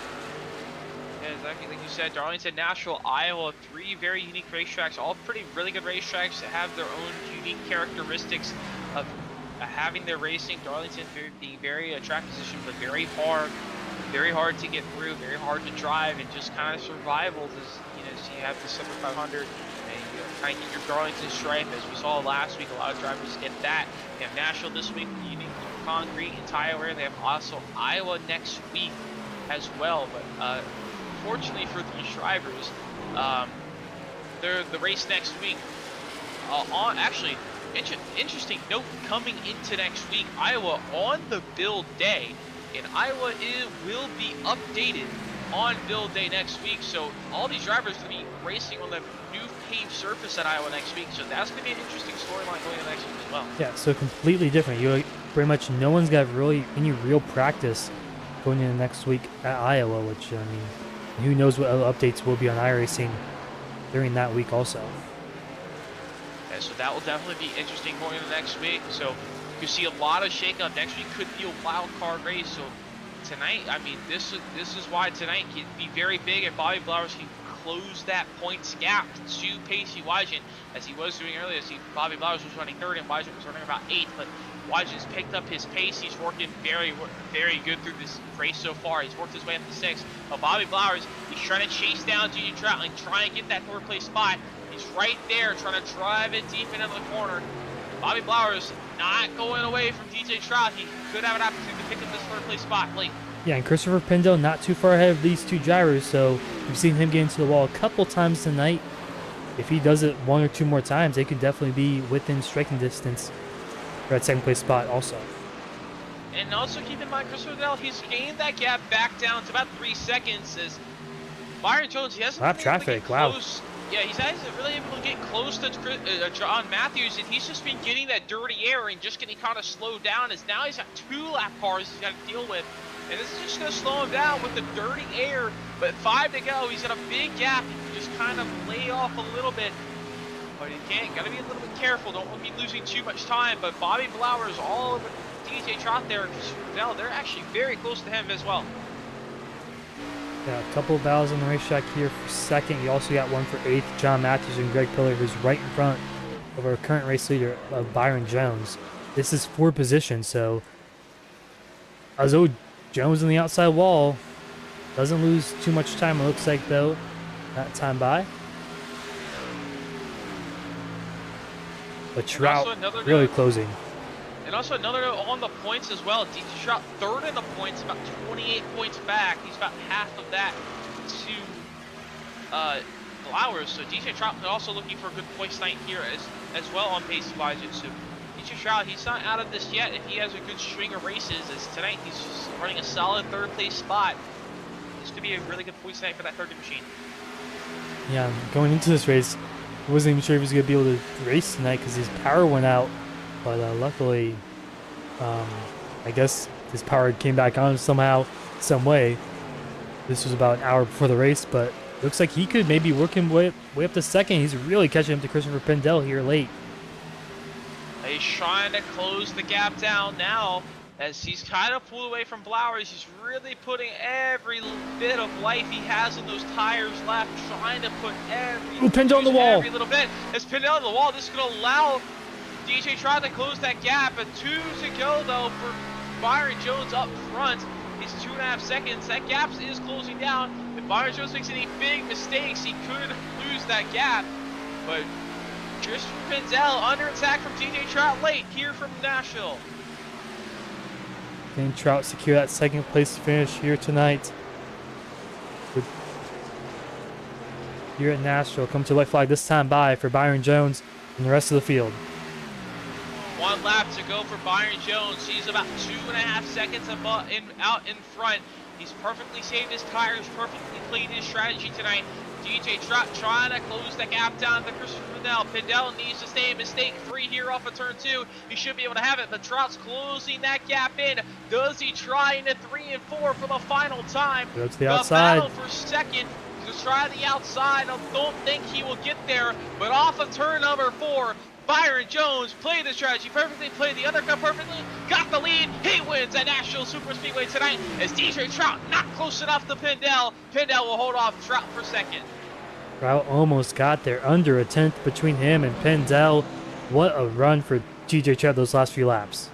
Yeah, exactly like you said, Darlington, Nashville, Iowa, 3 very unique racetracks, all pretty really good racetracks that have their own unique characteristics of having their racing. Darlington being very track position, but very hard to get through, very hard to drive, and just kind of survival. So you have the Super 500, and you kind of get your Darlington stripe, as we saw last week. A lot of drivers get that. You have Nashville this week, unique concrete and tire wear. They have also Iowa next week. as well. But fortunately for these drivers, um, the race next week. Actually, interesting note coming into next week, Iowa on the build day, and Iowa will be updated on build day next week. So all these drivers will be racing on the new paved surface at Iowa next week. So that's going to be an interesting storyline going into next week as well. Yeah, so completely different. You pretty much no one's got really any real practice going into next week at Iowa, which I mean, who knows what other updates will be on iRacing during that week also. Yeah, so that will definitely be interesting going into next week. So you see a lot of shakeup. Next week could be a wild card race. So tonight, I mean, this is why tonight can be very big, and Bobby Blowers can close that points gap to Pacey Wygen, as he was doing earlier. Bobby Blowers was running third, and Wygen was running about eighth, but Wygen's picked up his pace. He's working very good through this race so far. He's worked his way up to sixth. But Bobby Blowers, he's trying to chase down Gigi Trout and try and get that third place spot. He's right there trying to drive it deep into the corner. Bobby Blowers not going away from DJ Trout. He could have an opportunity to pick up this third place spot late. Yeah, and Christopher Pendle not too far ahead of these two drivers, so we've seen him get into the wall a couple times tonight. If he does it one or two more times, they could definitely be within striking distance for that second place spot also. And also keep in mind, Christopher Pendle, he's gained that gap back down to about 3 seconds as Byron Jones, he hasn't Lap been able to traffic, get wow. close. Yeah, he's hasn't really able to get close to John Matthews, and he's just been getting that dirty air and just getting kind of slowed down, as now he's got 2 lap cars he's got to deal with. And this is just going to slow him down with the dirty air. But 5 to go, he's got a big gap. He can just kind of lay off a little bit. But he can't. Got to be a little bit careful. Don't want to be losing too much time. But Bobby Blowers all over DJ Trout there. And they're actually very close to him as well. Yeah, a couple of battles on the racetrack here for second. You also got one for eighth. John Matthews and Greg Pillar, who's right in front of our current race leader, Byron Jones. This is 4 positions, so although Jones on the outside wall doesn't lose too much time, it looks like, though, that time by. But Trout really closing. And also another note on the points as well. DJ Trout third in the points, about 28 points back. He's about half of that to Flowers. So DJ Trout also looking for a good points night here as well on Pacey Wygen. So DJ Trout, he's not out of this yet if he has a good string of races, as tonight he's just running a solid third place spot. This could be a really good points night for that 30 machine. Yeah, going into this race, I wasn't even sure if he was going to be able to race tonight because his power went out. But luckily, I guess his power came back on somehow, some way. This was about an hour before the race, but looks like he could maybe work him way up to second. He's really catching up to Christopher Pendle here late. He's trying to close the gap down now as he's kind of pulled away from Blowers. He's really putting every bit of life he has in those tires left, trying to put Pendle on the wall. Every little bit. As Pendle on the wall, this is going to allow DJ Trout to close that gap. But 2 to go though for Byron Jones up front. He's 2.5 seconds. That gap is closing down. If Byron Jones makes any big mistakes, he could lose that gap. But Christopher Pendle under attack from DJ Trout late here from Nashville. Can Trout secure that second place finish here tonight? Here at Nashville, come to white flag this time by for Byron Jones and the rest of the field. 1 lap to go for Byron Jones. He's about 2.5 seconds out in front. He's perfectly saved his tires, perfectly played his strategy tonight. DJ Trout trying to close the gap down to Christopher Pendle. Pendle needs to stay in mistake 3 here off of turn 2. He should be able to have it, but Trout's closing that gap in. Does he try into 3 and 4 for the final time? Go to the outside. Battle for second. To try the outside. I don't think he will get there, but off of turn number 4, Byron Jones played the strategy perfectly, played the undercut perfectly, got the lead. He wins at Nashville Superspeedway tonight as DJ Trout not close enough to Pendle. Pendle will hold off Trout for second. Trout almost got there, under a tenth between him and Pendle. What a run for DJ Trout those last few laps.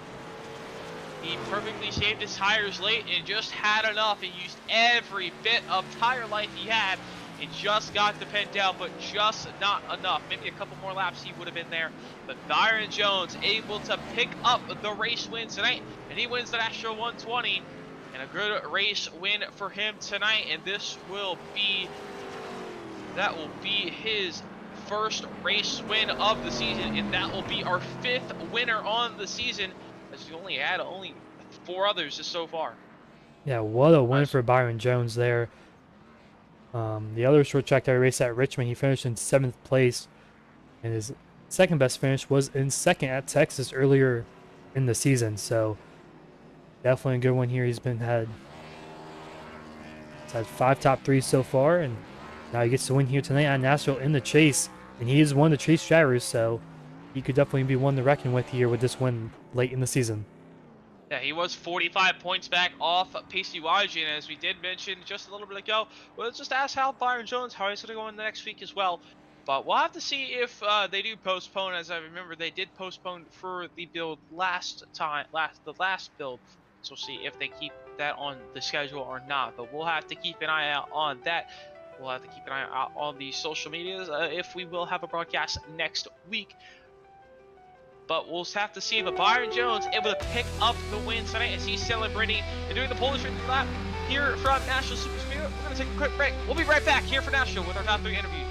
He perfectly shaved his tires late and just had enough and used every bit of tire life he had. He just got to Pendle, but just not enough. Maybe a couple more laps he would have been there. But Byron Jones able to pick up the race win tonight, and he wins the Nashville 120. And and a good race win for him tonight. And that will be his first race win of the season, and that will be our 5th winner on the season, as he only had 4 others just so far. Yeah, what a win for Byron Jones there. The other short track that I raced at Richmond, he finished in 7th place, and his second best finish was in 2nd at Texas earlier in the season. So definitely a good one here. He's had 5 top 3s so far, and now he gets to win here tonight at Nashville in the chase, and he is one of the chase drivers, so he could definitely be one to reckon with here with this win late in the season. Yeah, he was 45 points back off Pacey Wagen, as we did mention just a little bit ago. We'll just ask how Byron Jones, how he's going to go in the next week as well. But we'll have to see if they do postpone. As I remember, they did postpone for the build the last build. So we'll see if they keep that on the schedule or not. But we'll have to keep an eye out on that. We'll have to keep an eye out on the social medias if we will have a broadcast next week. But we'll have to see if Byron Jones able to pick up the win tonight as he's celebrating and doing the Polish victory lap here from Nashville Superspeedway. We're going to take a quick break. We'll be right back here for Nashville with our top 3 interviews.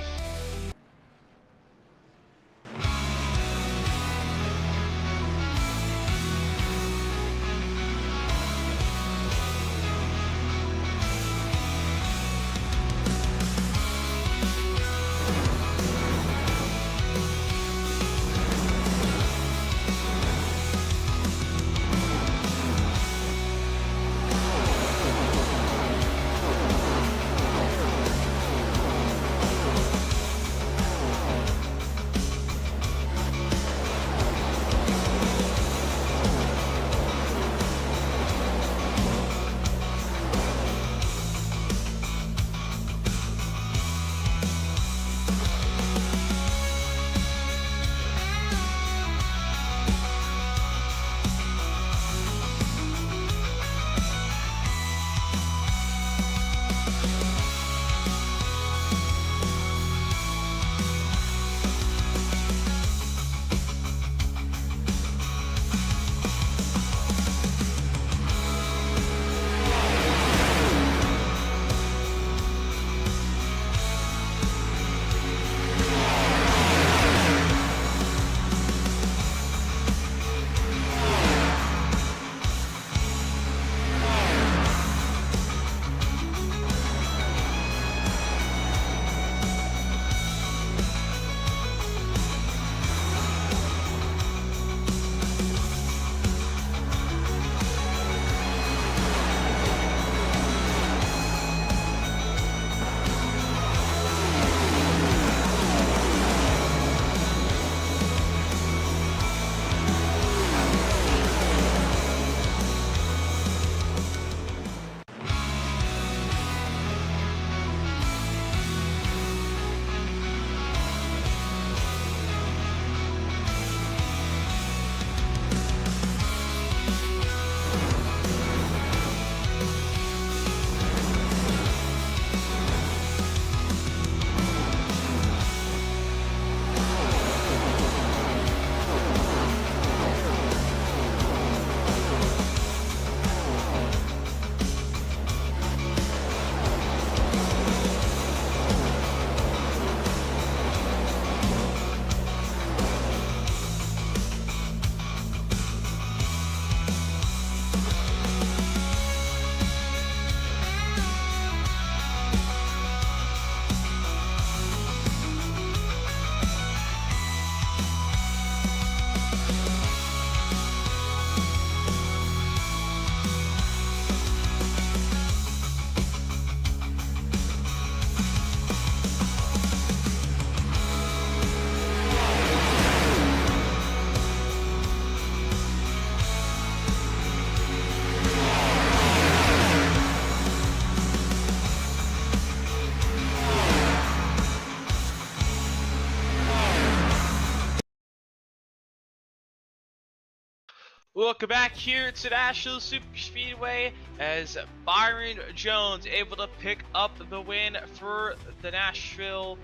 Welcome back here to Nashville Superspeedway as Byron Jones able to pick up the win for the Nashville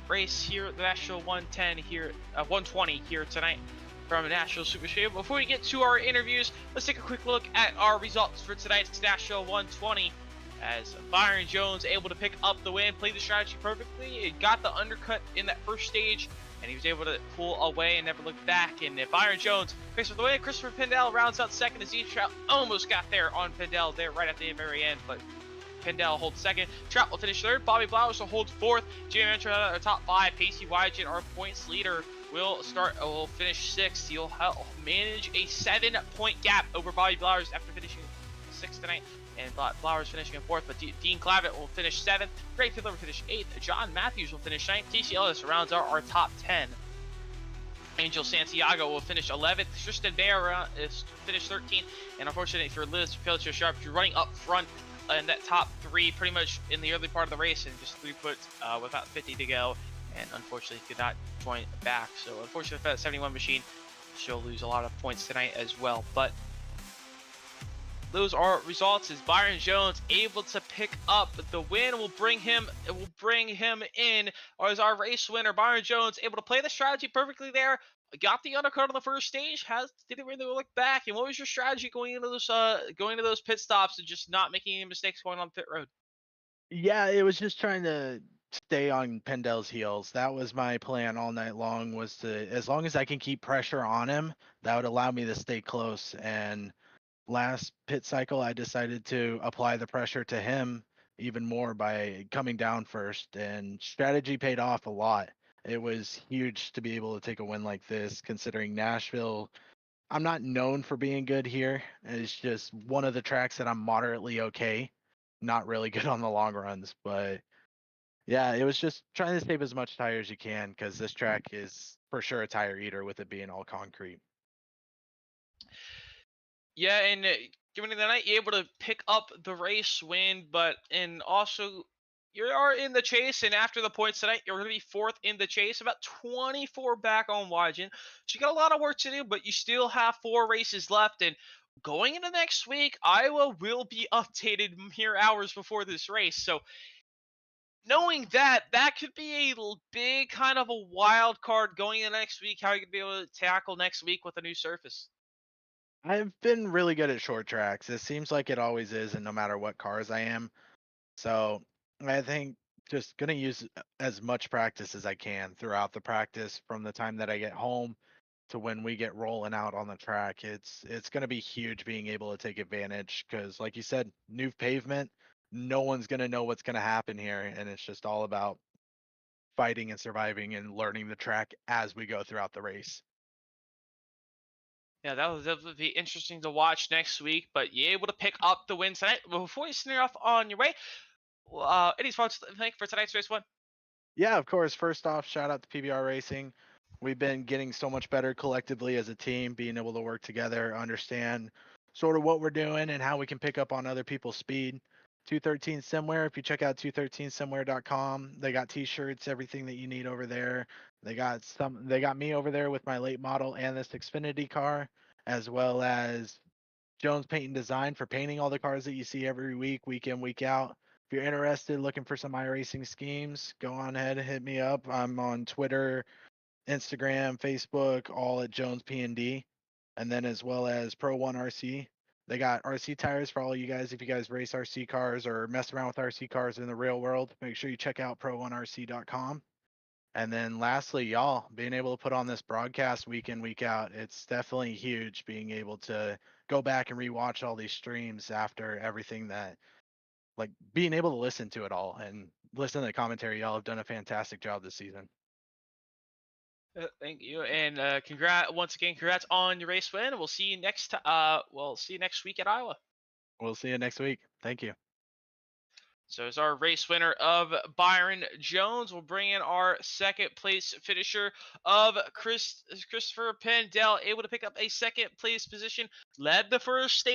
race here, the Nashville 110 here, 120 here tonight. from Nashville Super Speedway. Before we get to our interviews, let's take a quick look at our results for tonight's Nashville 120. As Byron Jones able to pick up the win, played the strategy perfectly, it got the undercut in that first stage, and he was able to pull away and never look back. And Byron Jones picks up the win. Christopher Pendel rounds out second as Trout almost got there on Pendel there right at the very end, but Pendel holds second. Trout will finish third. Bobby Blowers will hold fourth. Jimmy Ventura our top five. Pacey Wygen, our points leader, will finish sixth. He'll manage a 7-point gap over Bobby Blowers after finishing sixth tonight. And Blowers finishing in fourth, but Dean Clavitt will finish seventh. Greg Fiedler will finish eighth. John Matthews will finish ninth. TC Ellis rounds out our top 10. Angel Santiago will finish 11th. Tristan Bear is finished 13th. And unfortunately for Liz Pilcher Sharp, you're running up front in that top three pretty much in the early part of the race and just 3 foot with about 50 to go. And unfortunately could not join back. So unfortunately for that 71 machine, she'll lose a lot of points tonight as well. But those are results. Is Byron Jones able to pick up the win? Will bring him in, or is our race winner Byron Jones able to play the strategy perfectly there? Got the undercut on the first stage. Didn't really look back. And what was your strategy going into those pit stops and just not making any mistakes going on pit road? Yeah, it was just trying to stay on Pendel's heels. That was my plan all night long, was to, as long as I can keep pressure on him, that would allow me to stay close. And last pit cycle, I decided to apply the pressure to him even more by coming down first, and strategy paid off a lot. It was huge to be able to take a win like this, considering Nashville, I'm not known for being good here. It's just one of the tracks that I'm moderately okay, not really good on the long runs. But yeah, it was just trying to save as much tire as you can, because this track is for sure a tire eater with it being all concrete. Yeah, and given the night, you're able to pick up the race win, but and also you are in the chase. And after the points tonight, you're going to be fourth in the chase, about 24 back on Wygen. So you got a lot of work to do, but you still have 4 races left. And going into next week, Iowa will be updated mere hours before this race. So knowing that, that could be a big kind of a wild card going into next week. How you gonna be able to tackle next week with a new surface? I've been really good at short tracks. It seems like it always is, and no matter what cars I am. So I think just gonna use as much practice as I can throughout the practice, from the time that I get home to when we get rolling out on the track. It's gonna be huge being able to take advantage, because like you said, new pavement, no one's gonna know what's gonna happen here, and it's just all about fighting and surviving and learning the track as we go throughout the race. Yeah, that will definitely be interesting to watch next week. But you're able to pick up the win tonight. But before you sneer off on your way, any thoughts to think for tonight's race one? Yeah, of course. First off, shout out to PBR Racing. We've been getting so much better collectively as a team, being able to work together, understand sort of what we're doing and how we can pick up on other people's speed. 213 Somewhere, if you check out 213somewhere.com, they got t-shirts, everything that you need over there. They got me over there with my late model and this Xfinity car, as well as Jones Paint and Design for painting all the cars that you see every week, week in, week out. If you're interested, looking for some iRacing schemes, go on ahead and hit me up. I'm on Twitter, Instagram, Facebook, all at Jones P&D, and then as well as Pro One RC. They got RC tires for all you guys. If you guys race RC cars or mess around with RC cars in the real world, make sure you check out pro1rc.com. And then lastly, y'all being able to put on this broadcast week in, week out, it's definitely huge being able to go back and rewatch all these streams after everything that, like, being able to listen to it all and listen to the commentary. Y'all have done a fantastic job this season. Thank you, and congrats on your race win. We'll see you next week at Iowa. We'll see you next week. Thank you. So as our race winner of Byron Jones, we'll bring in our second place finisher of Christopher Pendel, able to pick up a second place position. Led the first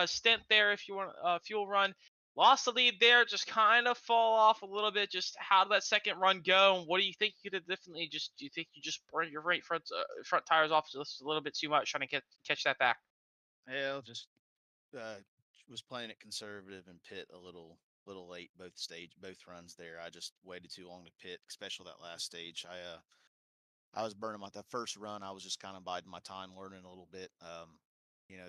stint there. If you want fuel run, lost the lead there. Just kind of fall off a little bit. Just how did that second run go? And what do you think you could have differently? Do you think you just burned your front tires off just a little bit too much, trying to catch that back? Hell, just uh, was playing it conservative and pit a little late both runs there. I just waited too long to pit, especially that last stage. I was burning my the first run. I was just kind of biding my time, learning a little bit.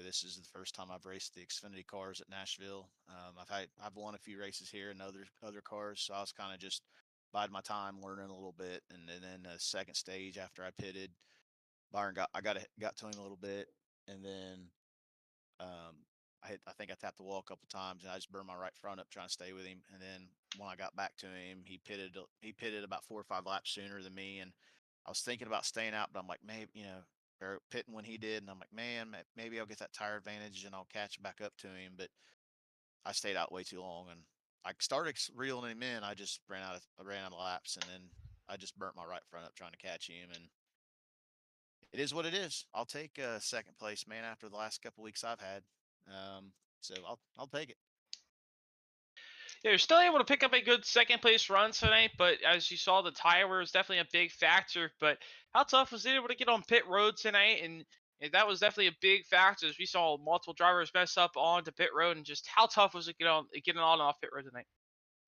This is the first time I've raced the Xfinity cars at Nashville. I've won a few races here and other cars, so I was kind of just biding my time, learning a little bit. And then the second stage after I pitted, Byron got to him a little bit, and then um, I think I tapped the wall a couple times, and I just burned my right front up trying to stay with him. And then when I got back to him, he pitted about 4 or 5 laps sooner than me, and I was thinking about staying out, but I'm like, maybe or pitting when he did, and I'm like, man, maybe I'll get that tire advantage and I'll catch back up to him. But I stayed out way too long, and I started reeling him in. I ran out of laps, and then I just burnt my right front up trying to catch him, and it is what it is. I'll take second place, man. After the last couple weeks I've had, so I'll take it. Yeah, you're still able to pick up a good second place run tonight, but as you saw, the tire was definitely a big factor. But how tough was it able to get on pit road tonight? And that was definitely a big factor as we saw multiple drivers mess up onto pit road. And just how tough was it getting on and off pit road tonight?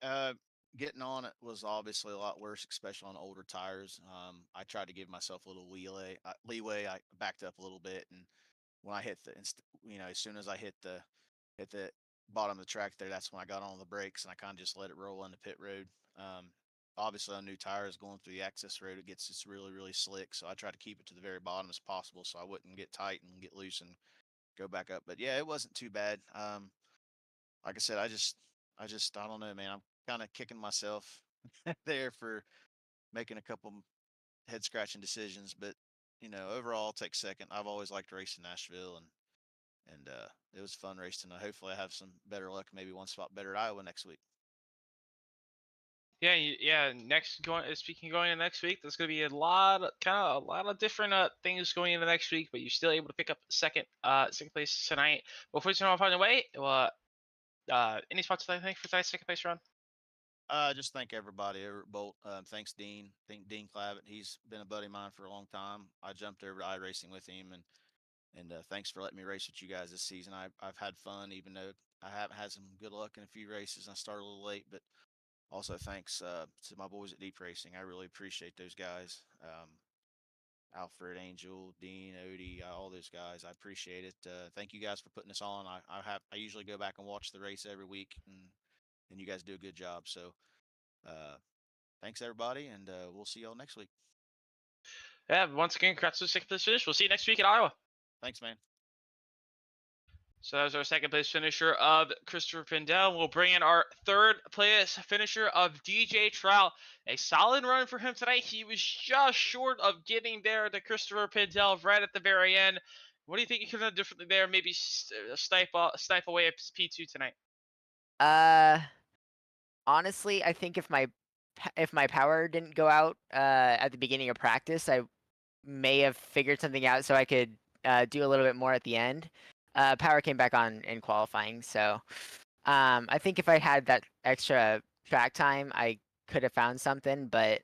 Uh, Getting on it was obviously a lot worse, especially on older tires. I tried to give myself a little leeway. I backed up a little bit, and when I hit as soon as I hit the bottom of the track there, that's when I got on the brakes and I kind of just let it roll into pit road. Um, Obviously, on new tires going through the access road, it's really really slick. So I try to keep it to the very bottom as possible, so I wouldn't get tight and get loose and go back up. But yeah, it wasn't too bad. Like I said, I don't know, man. I'm kind of kicking myself there for making a couple head scratching decisions, but overall, I'll take second. I've always liked racing Nashville, and it was fun racing. Hopefully, I have some better luck, maybe one spot better at Iowa next week. Yeah, yeah. Going into next week, there's going to be a lot of different things going into next week, but you're still able to pick up second place tonight. Before we turn off on the way, any spots I think for tonight's second place run? Just thank everybody over at Bolt. Thanks, Dean. Thank Dean Clavitt. He's been a buddy of mine for a long time. I jumped over to iRacing with him, and thanks for letting me race with you guys this season. I've had fun, even though I haven't had some good luck in a few races. I started a little late, but also thanks to my boys at Deep Racing. I really appreciate those guys. Alfred, Angel, Dean, Odie, all those guys. I appreciate it. Thank you guys for putting this on. I usually go back and watch the race every week, and you guys do a good job. So thanks everybody, and we'll see y'all next week. Yeah, once again, congrats to the second place finish. We'll see you next week in Iowa. Thanks, man. So that was our second place finisher of Christopher Pindell. We'll bring in our third place finisher of DJ Trout. A solid run for him tonight. He was just short of getting there to Christopher Pindell right at the very end. What do you think you could have done differently there? Maybe snipe away at P2 tonight. Honestly, I think if my power didn't go out at the beginning of practice, I may have figured something out so I could do a little bit more at the end. Power came back on in qualifying, so I think if I had that extra track time, I could have found something. But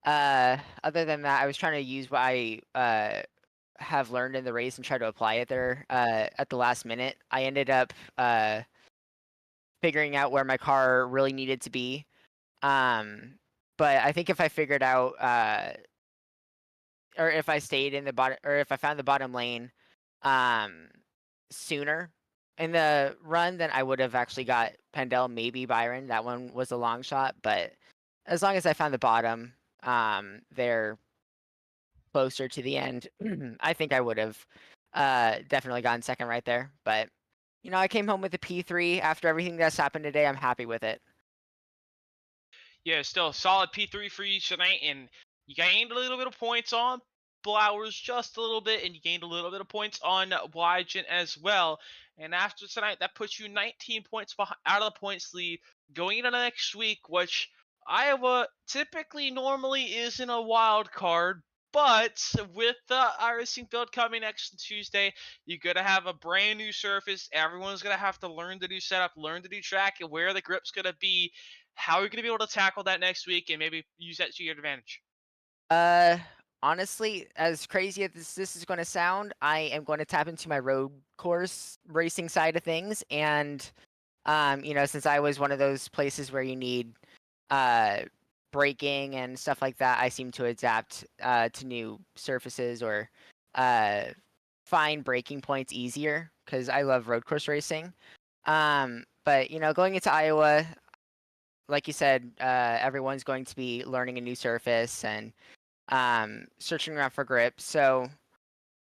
other than that, I was trying to use what I have learned in the race and try to apply it there at the last minute. I ended up figuring out where my car really needed to be. But I think if I figured out or if I stayed in the bottom, or if I found the bottom lane sooner in the run, then I would have actually got Pendel, maybe Byron. That one was a long shot, but as long as I found the bottom there closer to the end, I think I would have definitely gotten second right there. But I came home with a P3 after everything that's happened today. I'm happy with it. Yeah, still a solid P3 for you tonight, and you gained a little bit of points on Blowers, just a little bit, and you gained a little bit of points on Wygen as well. And after tonight, that puts you 19 points out of the points lead going into next week, which Iowa typically normally isn't a wild card. But with the iRacing build coming next Tuesday, you're going to have a brand new surface. Everyone's going to have to learn the new setup, learn the new track, and where the grip's going to be. How are you going to be able to tackle that next week and maybe use that to your advantage? Honestly, as crazy as this is going to sound, I am going to tap into my road course racing side of things. And, since I was one of those places where you need braking and stuff like that, I seem to adapt to new surfaces or find braking points easier because I love road course racing. But going into Iowa, like you said, everyone's going to be learning a new surface and searching around for grip. So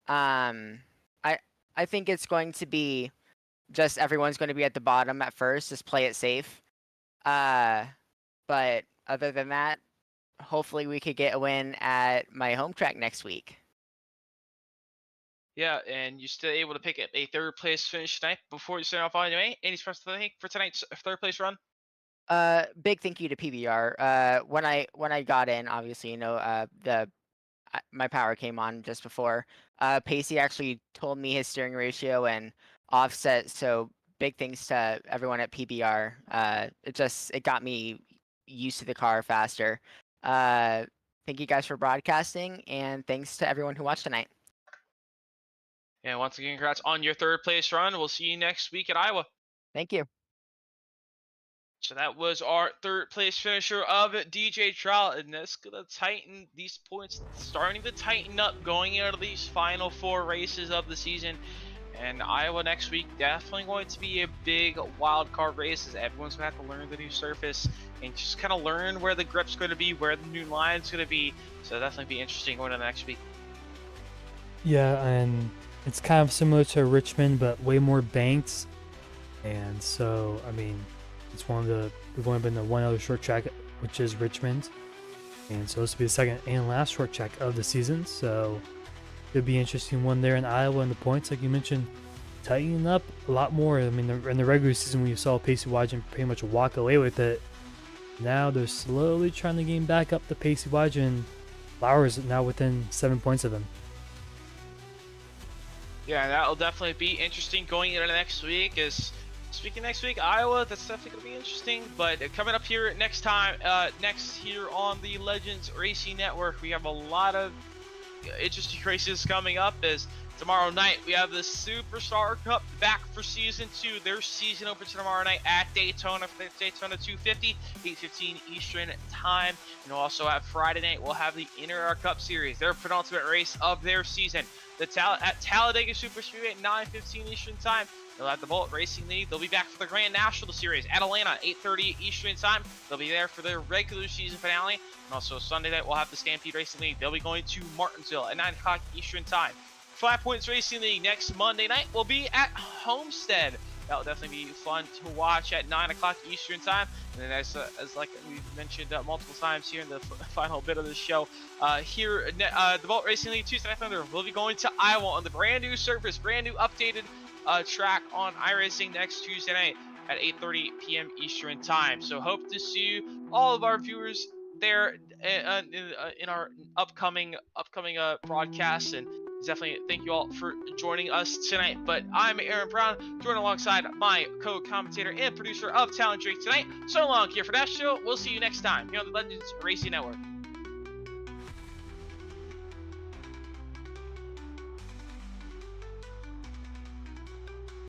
I think it's going to be just everyone's going to be at the bottom at first, just play it safe. But other than that, hopefully we could get a win at my home track next week. Yeah, and you're still able to pick up a third place finish tonight before you start off on your way. Any special thing for tonight's third place run? Big thank you to PBR. When I got in, obviously, my power came on just before. Pacey actually told me his steering ratio and offset, so big thanks to everyone at PBR. It got me used to the car faster. Thank you guys for broadcasting, and thanks to everyone who watched tonight. And once again, congrats on your third place run. We'll see you next week at Iowa. Thank you. So that was our third place finisher of DJ Trout, and that's gonna tighten these points, starting to tighten up going into these final 4 races of the season. And Iowa next week definitely going to be a big wild card race, as everyone's gonna have to learn the new surface and just kind of learn where the grip's going to be, where the new line's going to be. So definitely be interesting going into next week. Yeah, and it's kind of similar to Richmond, but way more banked. And so, I mean, it's we've only been to one other short track, which is Richmond. And so this will be the second and last short track of the season. So it'll be an interesting one there in Iowa, and the points, like you mentioned, tightening up a lot more. I mean, in the regular season, when you saw Pacey Wagen pretty much walk away with it, now they're slowly trying to gain back up the Pacey Wagen. Lauer's now within 7 points of him. Yeah, that'll definitely be interesting going into next week. Speaking next week, Iowa, that's definitely going to be interesting. But coming up here next here on the Legends Racing Network, we have a lot of interesting races coming up. As tomorrow night we have the Superstar Cup back for season 2. Their season opens tomorrow night at Daytona for the Daytona 250, 8:15 Eastern time. And we'll also have Friday night, we'll have the Inter Cup Series, their penultimate race of their season. At Talladega Superspeedway at 9:15 Eastern time. They'll have the Volt Racing League. They'll be back for the Grand National Series at Atlanta, 8:30 Eastern time. They'll be there for their regular season finale. And also Sunday night, we'll have the Stampede Racing League. They'll be going to Martinsville at 9 o'clock Eastern time. 5 Points Racing League next Monday night will be at Homestead. That'll definitely be fun to watch at 9 o'clock Eastern time. And then as like we've mentioned multiple times here in the final bit of the show, the Volt Racing League Tuesday Night Thunder will be going to Iowa on the brand new surface, brand new updated track on iRacing next Tuesday night at 8:30 p.m. Eastern time. So hope to see all of our viewers there in our upcoming broadcasts, and definitely thank you all for joining us tonight. But I'm Aaron Brown, joined alongside my co-commentator and producer of Talent Drake tonight. So long here for Nashville. We'll see you next time here on the Legends Racing Network.